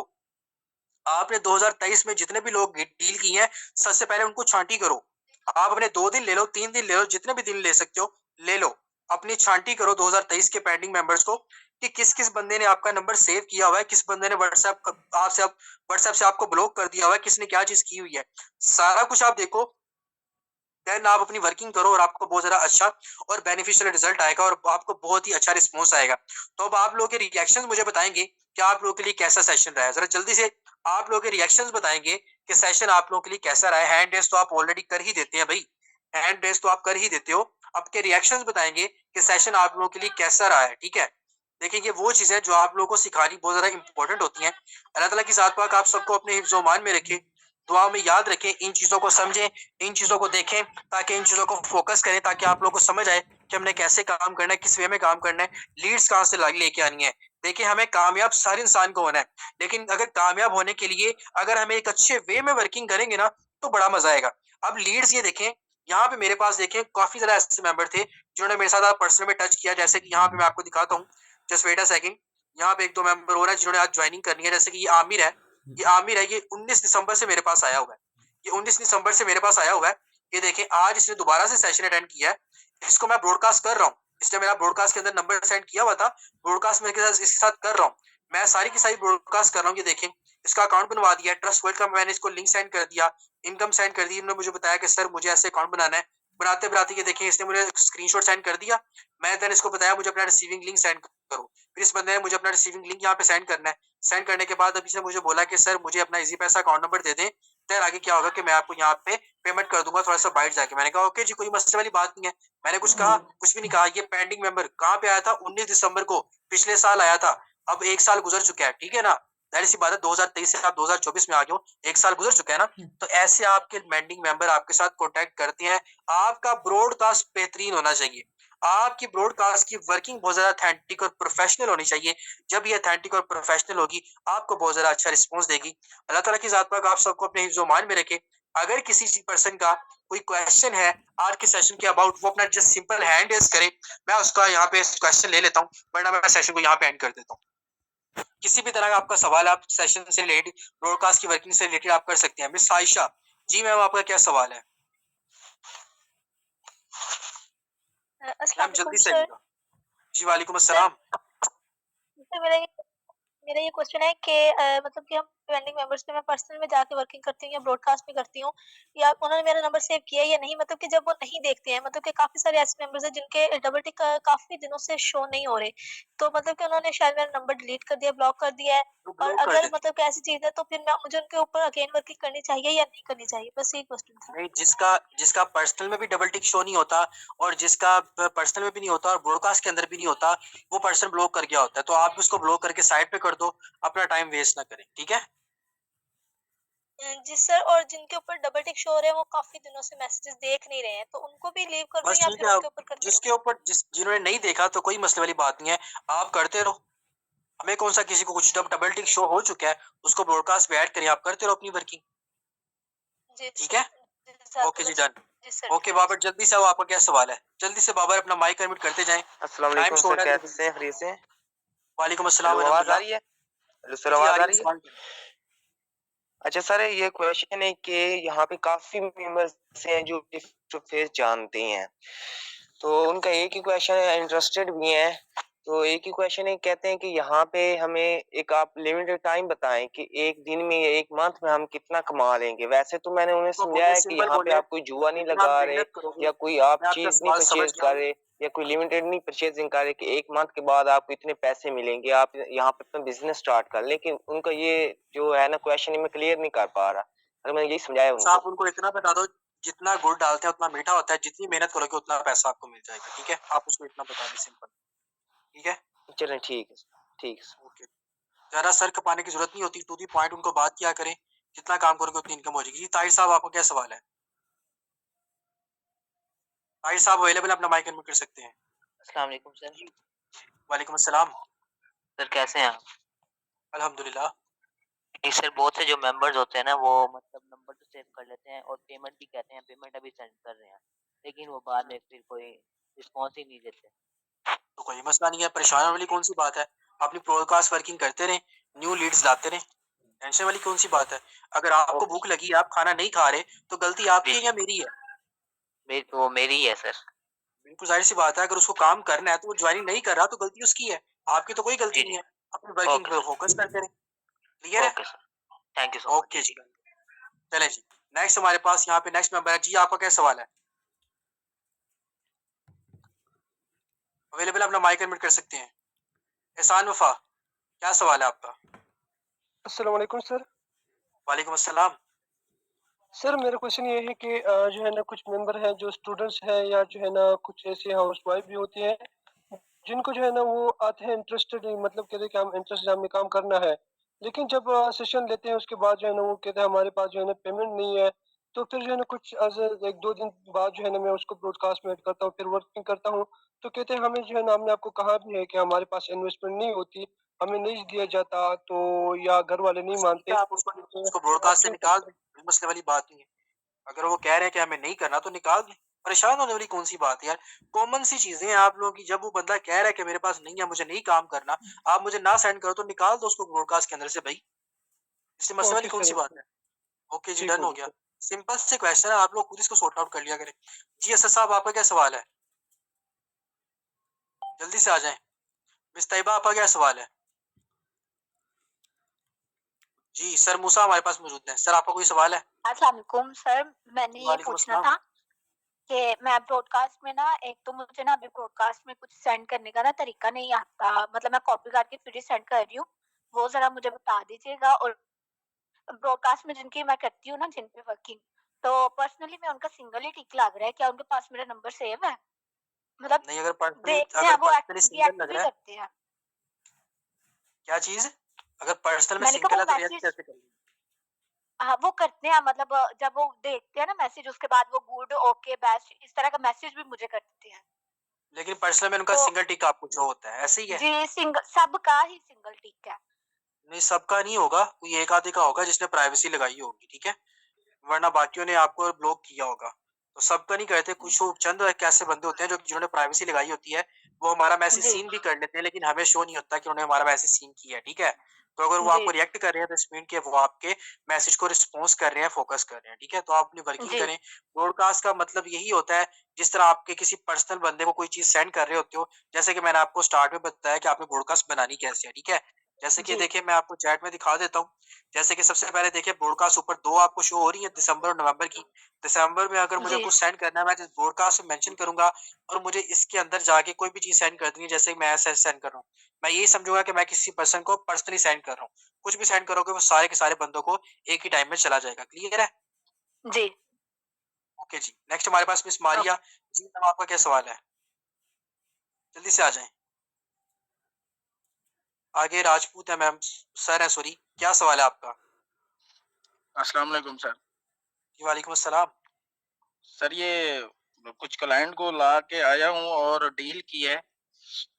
आपने 2023 में जितने भी लोग डील की हैं, सबसे पहले उनको छांटी करो। आप अपने 2 दिन ले लो, 3 दिन ले लो, जितने भी दिन ले सकते हो ले लो। अपनी छांटी करो 2023 के पेंडिंग मेंबर्स को, कि किस किस बंदे ने आपका नंबर सेव किया हुआ है, किस बंदे ने व्हाट्सएप से आपको ब्लॉक कर दिया हुआ है, किसने क्या चीज की हुई है, सारा कुछ आप देखो। देन आप अपनी वर्किंग करो और आपको बहुत ज्यादा अच्छा और बेनिफिशियल रिजल्ट आएगा और आपको बहुत ही अच्छा रिस्पॉन्स आएगा। तो अब आप लोगों के रिएक्शंस मुझे बताएंगे कि आप लोगों के लिए कैसा सेशन रहा है। जरा जल्दी से आप लोगों के रिएक्शंस बताएंगे कि सेशन आप लोगों के लिए कैसा रहा है। हैंड रेस तो आप ऑलरेडी कर ही देते हैं भाई, हैंड रेस तो आप कर ही देते हो। आपके रिएक्शंस बताएंगे कि सेशन आप लोगों के लिए कैसा रहा है, ठीक है। देखिए ये वो चीज है जो आप लोगों को सिखानी बहुत ज्यादा इंपॉर्टेंट होती है। अल्लाह ताला की जात पाक आप सबको अपने हिफ्ज़ मान में रखे, दुआ में याद रखें, इन चीजों को समझें, इन चीजों को देखें, ताकि इन चीजों को फोकस करें, ताकि आप लोगों को समझ आए कि हमने कैसे काम करना है, किस वे में काम करना है, लीड्स कहाँ से लेके आनी है। देखिए हमें कामयाब सारे इंसान को होना है, लेकिन अगर कामयाब होने के लिए अगर हमें एक अच्छे वे में वर्किंग करेंगे ना, तो बड़ा मजा आएगा। अब लीड्स ये देखें, यहाँ पे मेरे पास देखें काफी ज्यादा ऐसे मेंबर थे जिन्होंने मेरे साथ पर्सनल में टच किया। जैसे कि यहाँ पे मैं आपको दिखाता हूँ, जस्ट वेट अ सेकंड। यहाँ पे एक दो मेंबर हो रहे हैं जिन्होंने आज ज्वाइनिंग करनी है। जैसे कि ये आमिर है, ये 19 दिसंबर से मेरे पास आया हुआ है। ये 19 दिसंबर से मेरे पास आया हुआ है। ये देखें आज इसने दोबारा से सेशन अटेंड किया है। इसको मैं ब्रॉडकास्ट कर रहा हूँ, इसने मेरा ब्रॉडकास्ट के अंदर नंबर सेंड किया हुआ था, ब्रॉडकास्ट मेरे साथ इसके साथ कर रहा हूँ। मैं सारी की सारी ब्रॉडकास्ट कर रहा हूँ। ये देखें इसका अकाउंट बनवा दिया, ट्रस्ट वर्ल्ड का मैंने इसको लिंक सेंड कर दिया, इनकम सेंड कर दी। इन्होंने मुझे बताया कि सर मुझे ऐसे अकाउंट बनाना है। बनाते बनाते ये देखें इसने मुझे स्क्रीनशॉट सेंड कर दिया। मैं देन इसको बताया मुझे अपना रिसीविंग लिंक सेंड करो। फिर इस बंदे ने मुझे अपना रिसीविंग लिंक यहाँ पे सेंड करना है। सेंड करने के बाद अभी इसने मुझे बोला कि सर मुझे अपना इजी पैसा अकाउंट नंबर दे दें, देन आगे क्या होगा कि मैं आपको यहाँ पे पेमेंट कर दूंगा थोड़ा सा बाइट जाके। मैंने कहा ओके जी, कोई मसले वाली बात नहीं है। मैंने कुछ कहा, कुछ भी नहीं कहा। ये पेंडिंग मेंबर कहाँ पे आया था? 19 दिसंबर को पिछले साल आया था। अब 1 साल गुजर चुका है, ठीक है ना। जाहिर सी बात है 2023 से आप 2024 में आ गए हो, 1 साल गुजर चुका है ना। तो ऐसे आपके पेंडिंग मेंबर आपके साथ कॉन्टेक्ट करते हैं। आपका ब्रॉडकास्ट बेहतरीन होना चाहिए, आपकी ब्रॉडकास्ट की वर्किंग बहुत ज्यादा ऑथेंटिक और प्रोफेशनल होनी चाहिए। जब ये ऑथेंटिक और प्रोफेशनल होगी, आपको बहुत ज्यादा अच्छा रिस्पॉन्स देगी। अल्लाह ताला की जात पाक आप सबको अपने हिफ्ज़ मान में रखे। अगर किसी पर्सन का कोई क्वेश्चन है आज के सेशन के अबाउट, वो अपना जस्ट सिंपल हैंड रेज करे, मैं उसका यहाँ पे क्वेश्चन ले लेता हूँ, वरना मैं सेशन को यहाँ पे एंड कर देता हूँ। किसी भी तरह का आपका सवाल आप सेशन से रिलेटेड, ब्रॉडकास्ट की वर्किंग से रिलेटेड आप कर सकते हैं। मिस आयशा जी मैम, आपका क्या सवाल है? अस्सलाम मैम वालेकुम जल्दी से सर। आइएगा। जी वालेकुम सर अस्सलाम। सर मेरा ये क्वेश्चन है कि मतलब कि हम पेंडिंग मेंबर्स पे मैं पर्सनल में जाके वर्किंग करती हूँ या ब्रॉडकास्ट में करती हूँ, या उन्होंने मेरा नंबर सेव किया है या नहीं, मतलब कि जब वो नहीं देखते हैं, मतलब कि काफी सारे ऐसे मेंबर्स हैं जिनके डबल टिक काफी दिनों से शो नहीं हो रहे, तो मतलब कि उन्होंने शायद मेरा नंबर डिलीट कर दिया, ब्लॉक कर दिया है। तो और ब्लॉक कर अगर देते मतलब कि ऐसी चीज है तो फिर मैं मुझे उनके ऊपर अगेन वर्किंग करनी चाहिए या नहीं करनी चाहिए, बस यही क्वेश्चन था। नहीं, जिसका जिसका पर्सनल में भी डबल टिक शो नहीं होता और जिसका पर्सनल में भी नहीं होता और ब्रॉडकास्ट के अंदर भी नहीं होता, वो पर्सन ब्लॉक कर गया होता है। तो आप उसको ब्लॉक करके साइड पे कर दो, अपना टाइम वेस्ट ना करें, ठीक है। जी सर, और जिनके ऊपर डबल टिक शो हो रहे हैं वो काफ़ी दिनों से मैसेजेस देख नहीं रहे हैं, तो उनको भी लीव कर दूँ बस या ठीक फिर है, उनके अब ऊपर करती रहूँ? जिसके ऊपर जिन्होंने नहीं देखा तो कोई मसले वाली बात नहीं है, आप करते रहो। हमें कौन-सा किसी को कुछ, जब डबल टिक शो हो चुका है, उसको ब्रॉडकास्ट पे ऐड करिए, आप करते रहो अपनी वर्किंग। जी ठीक सर, है? जी ओके ज़्यादा जी, बस डन। जी सर, ओके बाबर, जल्दी से आओ, आपका क्या सवाल है? जल्दी से बाबर अपना माइक अनम्यूट करते जाएँ, अस्सलाम टाइम वालेकुम सर, शॉर्ट है जल्दी कैसे से। हैं? खैरियत से हैं? वालेकुम अस्सलाम, हेलो, आवाज़ आ अल्हम्दुलिल्लाह। रही है? हेलो सर, जी, जी, आ आवाज़ आ रही है, रही है? सवाल करें। अच्छा सर, ये क्वेश्चन है कि यहाँ पे काफ़ी मेंबर्स हैं जो फेस टू फेस जानते हैं। तो उनका एक ही क्वेश्चन है, इंटरेस्टेड भी हैं। तो एक ही क्वेश्चन है, कहते हैं कि यहाँ पे हमें एक आप लिमिटेड टाइम बताएँ कि 1 दिन में या 1 मंथ में हम कितना कमा लेंगे। वैसे तो मैंने उन्हें तो बोलिए, समझाया कि सिंपल यहाँ पे बोलिए, आप कोई जुआ नहीं जितना आप लगा रहे मेहनत करोगे, या कोई आप मैं आपका चीज़ नहीं सवाल समझ परचेज़ गया कर हूँ। रहे या कोई लिमिटेड नहीं परचेज़िंग कर रहे कि 1 मंथ के बाद आपको इतने पैसे मिलेंगे, आप यहाँ पे अपना बिज़नेस स्टार्ट कर लें। लेकिन उनका ये जो है ना क्वेश्चन, ये मैं क्लियर नहीं कर पा रहा। अगर मैंने यही समझाया बस उनको। आप उनको इतना बता दो, जितना गुड़ डालते हैं उतना मीठा होता है, जितनी मेहनत करोगे उतना पैसा आपको मिल जाएगा, ठीक है? आप उसको इतना बता दें, सिंपल, ठीक है? चलें ठीक है सर, ठीक है सर। ओके। ज़्यादा सर खपाने की ज़रूरत नहीं होती, टू द पॉइंट उनको बात किया करें, जितना काम करोगे उतनी इनकम हो जाएगी। जी, ताहिर साहब, आपका क्या सवाल है? ताहिर साहब अवेलेबल है, अपना माइक अनम्यूट कर सकते हैं। अस्सलाम वालेकुम सर। जी, वालेकुम अस्सलाम, सर कैसे हैं आप? अल्हम्दुलिल्लाह। नहीं सर, बहुत से जो मेंबर्स होते हैं ना वो मतलब नंबर तो सेव कर लेते हैं और पेमेंट भी कहते हैं पेमेंट अभी सेंड कर रहे हैं, लेकिन वो बाद में फिर कोई रिस्पॉन्स ही नहीं देते। तो कोई मसला नहीं है, परेशान होने वाली कौन-सी बात है? अपनी ब्रॉडकास्ट वर्किंग करते रहें, न्यू लीड्स लाते रहें, टेंशन वाली कौन-सी ओ, बात है? अगर आपको ओके भूख लगी है, आप खाना नहीं खा रहे, तो गलती आपकी जी है या मेरी है? वो मेरी ही है सर। बिल्कुल ज़ाहिर-सी बात है, अगर उसको काम करना है, तो वो जॉइनिंग नहीं कर रहा, तो गलती उसकी है। आपकी तो कोई जी गलती नहीं जी। है। अपनी वर्किंग ओके पे सर। फोकस करते रहें। क्लियर है? Okay sir. Thank you so much. Okay जी, चलें जी। नेक्स्ट हमारे पास यहाँ पे नेक्स्ट मेंबर है। जी, आपका क्या सवाल है? अवेलेबल, अपना माइक अनम्यूट कर सकते हैं। एहसान वफ़ा, क्या सवाल है आपका? अस्सलाम वालेकुम सर। वालेकुम अस्सलाम। सर मेरा क्वेश्चन ये है कि जो है ना कुछ मेंबर हैं जो स्टूडेंट्स हैं या जो है ना कुछ ऐसे हाउसवाइफ भी होती हैं, जिनको जो है ना वो आते हैं इंटरेस्टेड नहीं, मतलब कहते हैं कि हम इंटरेस्टेड, हमें काम करना है। लेकिन जब सेशन लेते हैं उसके बाद जो है ना वो कहते हैं हमारे पास जो है ना पेमेंट नहीं है। तो फिर जो है ना कुछ 1-2 दिन बाद जो है ना मैं उसको ब्रॉडकास्ट में ऐड करता हूँ, फिर वर्किंग करता हूँ। तो कहते हैं हमें जो है ना, हमने आपको कहा भी है कि हमारे पास इन्वेस्टमेंट नहीं होती, हमें नहीं दिया जाता, तो या घर वाले नहीं बस ठीक है, मानते। आप उसको तो उसको आप ब्रॉडकास्ट से क्या निकाल करते दें, कोई मसले वाली बात नहीं है। अगर वो कह रहे हैं कि हमें नहीं करना, तो निकाल दें। परेशान होने वाली कौन-सी बात है यार? कॉमन सी चीज़ें हैं आप लोगों की। जब वो बंदा कह रहा है कि मेरे पास नहीं है, मुझे नहीं काम करना, आप मुझे ना सेंड करो, तो निकाल दो उसको ब्रॉडकास्ट के अंदर से भई। इससे हैं? मसले वाली ओके कौन-सी सर, बात ओके। है? ओके जी, ठीक डन हो हो गया गया। सर। सिंपल से क्वेश्चन है, आप लोग खुद इसको सॉर्ट आउट कर लिया करें। जी, असद साहब, आपका क्या सवाल है? जल्दी से आ जाएँ। मिस तैयबा, आपका क्या सवाल है? जी, सर मूसा हमारे पास मौजूद हैं। सर, आपका कोई सवाल है? अस्सलाम वालेकुम सर, मैंने जी, ये वालेकुम पूछना अस्सलाम। था कि मैं ब्रॉडकास्ट में ना, एक तो मुझे ना अभी ब्रॉडकास्ट में कुछ सेंड करने का ना तरीका नहीं आता, मतलब मैं कॉपी करके फिर ही सेंड कर रही हूँ, वो ज़रा मुझे बता दीजिएगा। और ब्रॉडकास्ट में जिनकी मैं करती हूँ ना, जिन पे वर्किंग, तो पर्सनली मैं उनका सिंगल ही टिक लग रहा है, क्या उनके पास मेरा नंबर सेव है? मतलब नहीं, देखते हैं, अगर वो पर्सनली सिंगल रिएक्ट लग भी रहा है, करते हैं। क्या चीज़? अगर पर्सनल में मैंने कहा सिंगल वो है, तो रिएक्ट मैसेज, कैसे करेंगे? हाँ, वो करते हैं, मतलब जब वो देखते हैं ना मैसेज, उसके बाद वो गुड, ओके, बेस्ट, इस तरह का मैसेज भी मुझे करते हैं। लेकिन पर्सनल में उनका तो सिंगल टिक आपको शो होता है, ऐसे ही है? जी, सबका ही सिंगल टिक है। नहीं, सबका नहीं होगा, कोई एक आधे का होगा जिसने प्राइवेसी लगाई होगी, ठीक है? वरना बाकियों ने आपको ब्लॉक किया होगा। तो सबका नहीं करते, कुछ वो चंद एक ऐसे बंदे होते हैं जो जिन्होंने प्राइवेसी लगाई होती है, वो हमारा मैसेज जी, सीन भी कर लेते हैं, लेकिन हमें शो नहीं होता कि उन्होंने हमारा मैसेज सीन किया है, ठीक है? तो अगर वो जी, आपको रिएक्ट कर रहे हैं, तो इट्स मीन कि वो आपके मैसेज को रिस्पॉन्स कर रहे हैं, फ़ोकस कर रहे हैं, ठीक है? तो आप अपनी वर्किंग जी, करें। ब्रॉडकास्ट का मतलब यही होता है, जिस तरह आपके किसी पर्सनल बंदे को कोई चीज़ सेंड कर रहे होते हो, जैसे कि मैंने आपको स्टार्ट में बताया कि आपने ब्रॉडकास्ट बनानी कैसे है, ठीक है? जैसे कि जी, देखिए, मैं आपको चैट में दिखा देता हूँ। जैसे कि सबसे पहले देखिए, ब्रॉडकास्ट ऊपर 2 आपको शो हो रही है, दिसंबर और नवंबर की। दिसंबर में अगर मुझे जी, कुछ सेंड करना है, मैं जिस ब्रॉडकास्ट में मेंशन करूँगा और मुझे इसके अंदर जाके कोई भी चीज़ सेंड करनी है, जैसे मैं ऐसे सेंड कर रहा हूँ। मैं यही समझूँगा कि मैं किसी पर्सन को पर्सनली सेंड कर रहा हूँ। कुछ भी सेंड करोगे, वो सारे के सारे बंदों को एक ही टाइम में चला जाएगा। क्लियर है? जी। ओके जी। नेक्स्ट हमारे पास मिस मारिया। ओके। जी मैम, आपका क्या सवाल है? जल्दी से आ जाएँ। आगे राजपूत है मैम, सर हैं, सॉरी। क्या सवाल है आपका? अस्सलाम वालेकुम सर। जी वालेकुम अस्सलाम। सर ये कुछ क्लाइंट को ला के आया हूँ और डील की है,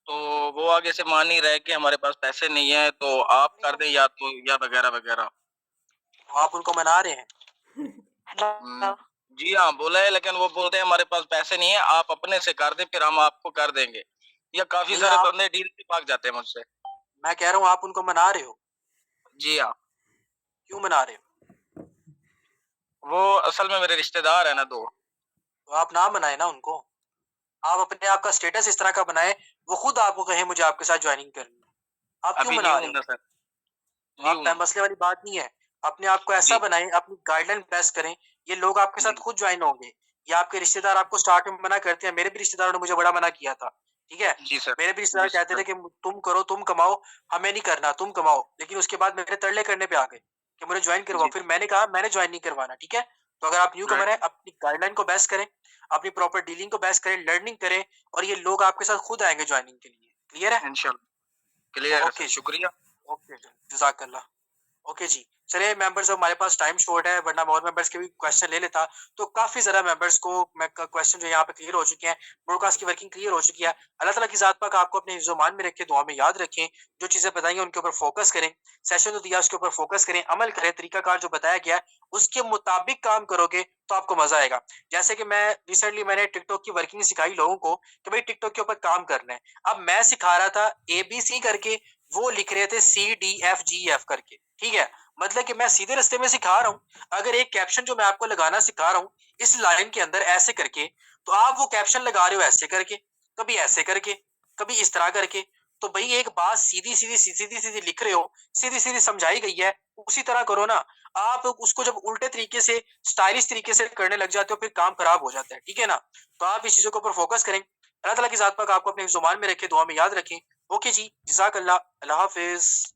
तो वो आगे से मान नहीं रहे कि हमारे पास पैसे नहीं है, तो आप कर दें या तो या वगैरह-वगैरह। आप उनको मना रहे हैं? जी हाँ, बोला है, लेकिन वो बोलते हैं हमारे पास पैसे नहीं है, आप अपने से कर दें, फिर हम आपको कर देंगे। या काफ़ी नहीं, सारे आप बंदे डील से भाग जाते हैं मुझसे। मैं कह रहा हूँ आप उनको मना रहे हो? जी हाँ। क्यों मना रहे हो? वो असल में मेरे रिश्तेदार हैं ना 2। तो आप ना मनाएँ ना उनको। आप अपने आप का स्टेटस इस तरह का बनाएँ, वो खुद आपको कहें मुझे आपके साथ जॉइनिंग करनी है। आप क्यों अभी मना न्यू रहे हूँ हो? ना सर, तो न्यू आप हूँ। मसले वाली बात नहीं है। अपने आप को ऐसा जी, बनाएँ, अपनी गाइडलाइन पेश करें, ये लोग आपके जी, साथ खुद जॉइन होंगे। या आपके रिश्तेदार आपको स्टार्ट में मना करते हैं, मेरे भी रिश्तेदारों ने मुझे बड़ा मना किया था, ठीक है? जी सर, मेरे भी रिश्तेदार जी कहते सर, थे कि तुम करो, तुम कमाओ, हमें नहीं करना, तुम कमाओ। लेकिन उसके बाद मेरे तरले करने पे आ गए कि मुझे जॉइन करवाओ। जी, फिर मैंने कहा मैंने जॉइन नहीं करवाना, ठीक है? तो अगर आप न्यू कमर राइट, हैं, अपनी गाइडलाइन को बेस करें, अपनी प्रॉपर डीलिंग को बेस करें, लर्निंग करें और ये लोग आपके साथ खुद आएँगे जॉइनिंग के लिए। क्लियर है? इंशाल्लाह। क्लियर है ओके सर, जी, शुक्रिया। ओके जी, जज़ाकल्लाह। ओके जी। चलिए मेंबर्स, अब हमारे पास टाइम शॉर्ट है, वरना मैं और मेंबर्स के भी क्वेश्चन ले लेता। तो काफ़ी ज़्यादा मेंबर्स को मैं क क्वेश्चन जो है यहाँ पे क्लियर हो चुके हैं, ब्रॉडकास्ट की वर्किंग क्लियर हो चुकी है। अल्लाह ताला की ज़ात पाक आपको अपने हिफ्ज़-ओ-मान में रखे, दुआ में याद रखें। जो चीज़ें बताई हैं उनके ऊपर फ़ोकस करें। सेशन जो दिया उसके ऊपर फ़ोकस करें, अमल करें, तरीकाकार जो बताया गया है उसके मुताबिक काम करोगे तो आपको मज़ा आएगा। जैसे कि मैंने टिकटॉक की वर्किंग सिखाई लोगों को कि भाई टिकटॉक के ऊपर काम करना है। अब मैं सिखा रहा था एबीसी करके, वो लिख रहे थे सी, डी, एफ, जी, एफ करके, ठीक है? मतलब कि मैं सीधे रास्ते में सिखा रहा हूँ। अगर एक कैप्शन जो मैं आपको लगाना सिखा रहा हूँ, इस लाइन के अंदर ऐसे करके, तो आप वो कैप्शन लगा रहे हो ऐसे करके, कभी ऐसे करके, कभी इस तरह करके। तो भई एक बात सीधी-सीधी लिख रहे हो, सीधी-सीधी समझाई गई है, उसी तरह करो ना। आप उसको जब उल्टे तरीके से, स्टाइलिश तरीके से करने लग जाते हो, फिर काम खराब हो जाता है, ठीक है ना? तो आप इस चीज़ों के ऊपर फ़ोकस करें। अल्लाह ताला की ज़ात पाक आपको अपने हिफ्ज़-ओ-मान में रखे, दुआ में याद रखें। ओके जी, जज़ाकल्लाह। अल्लाह हाफ़िज़।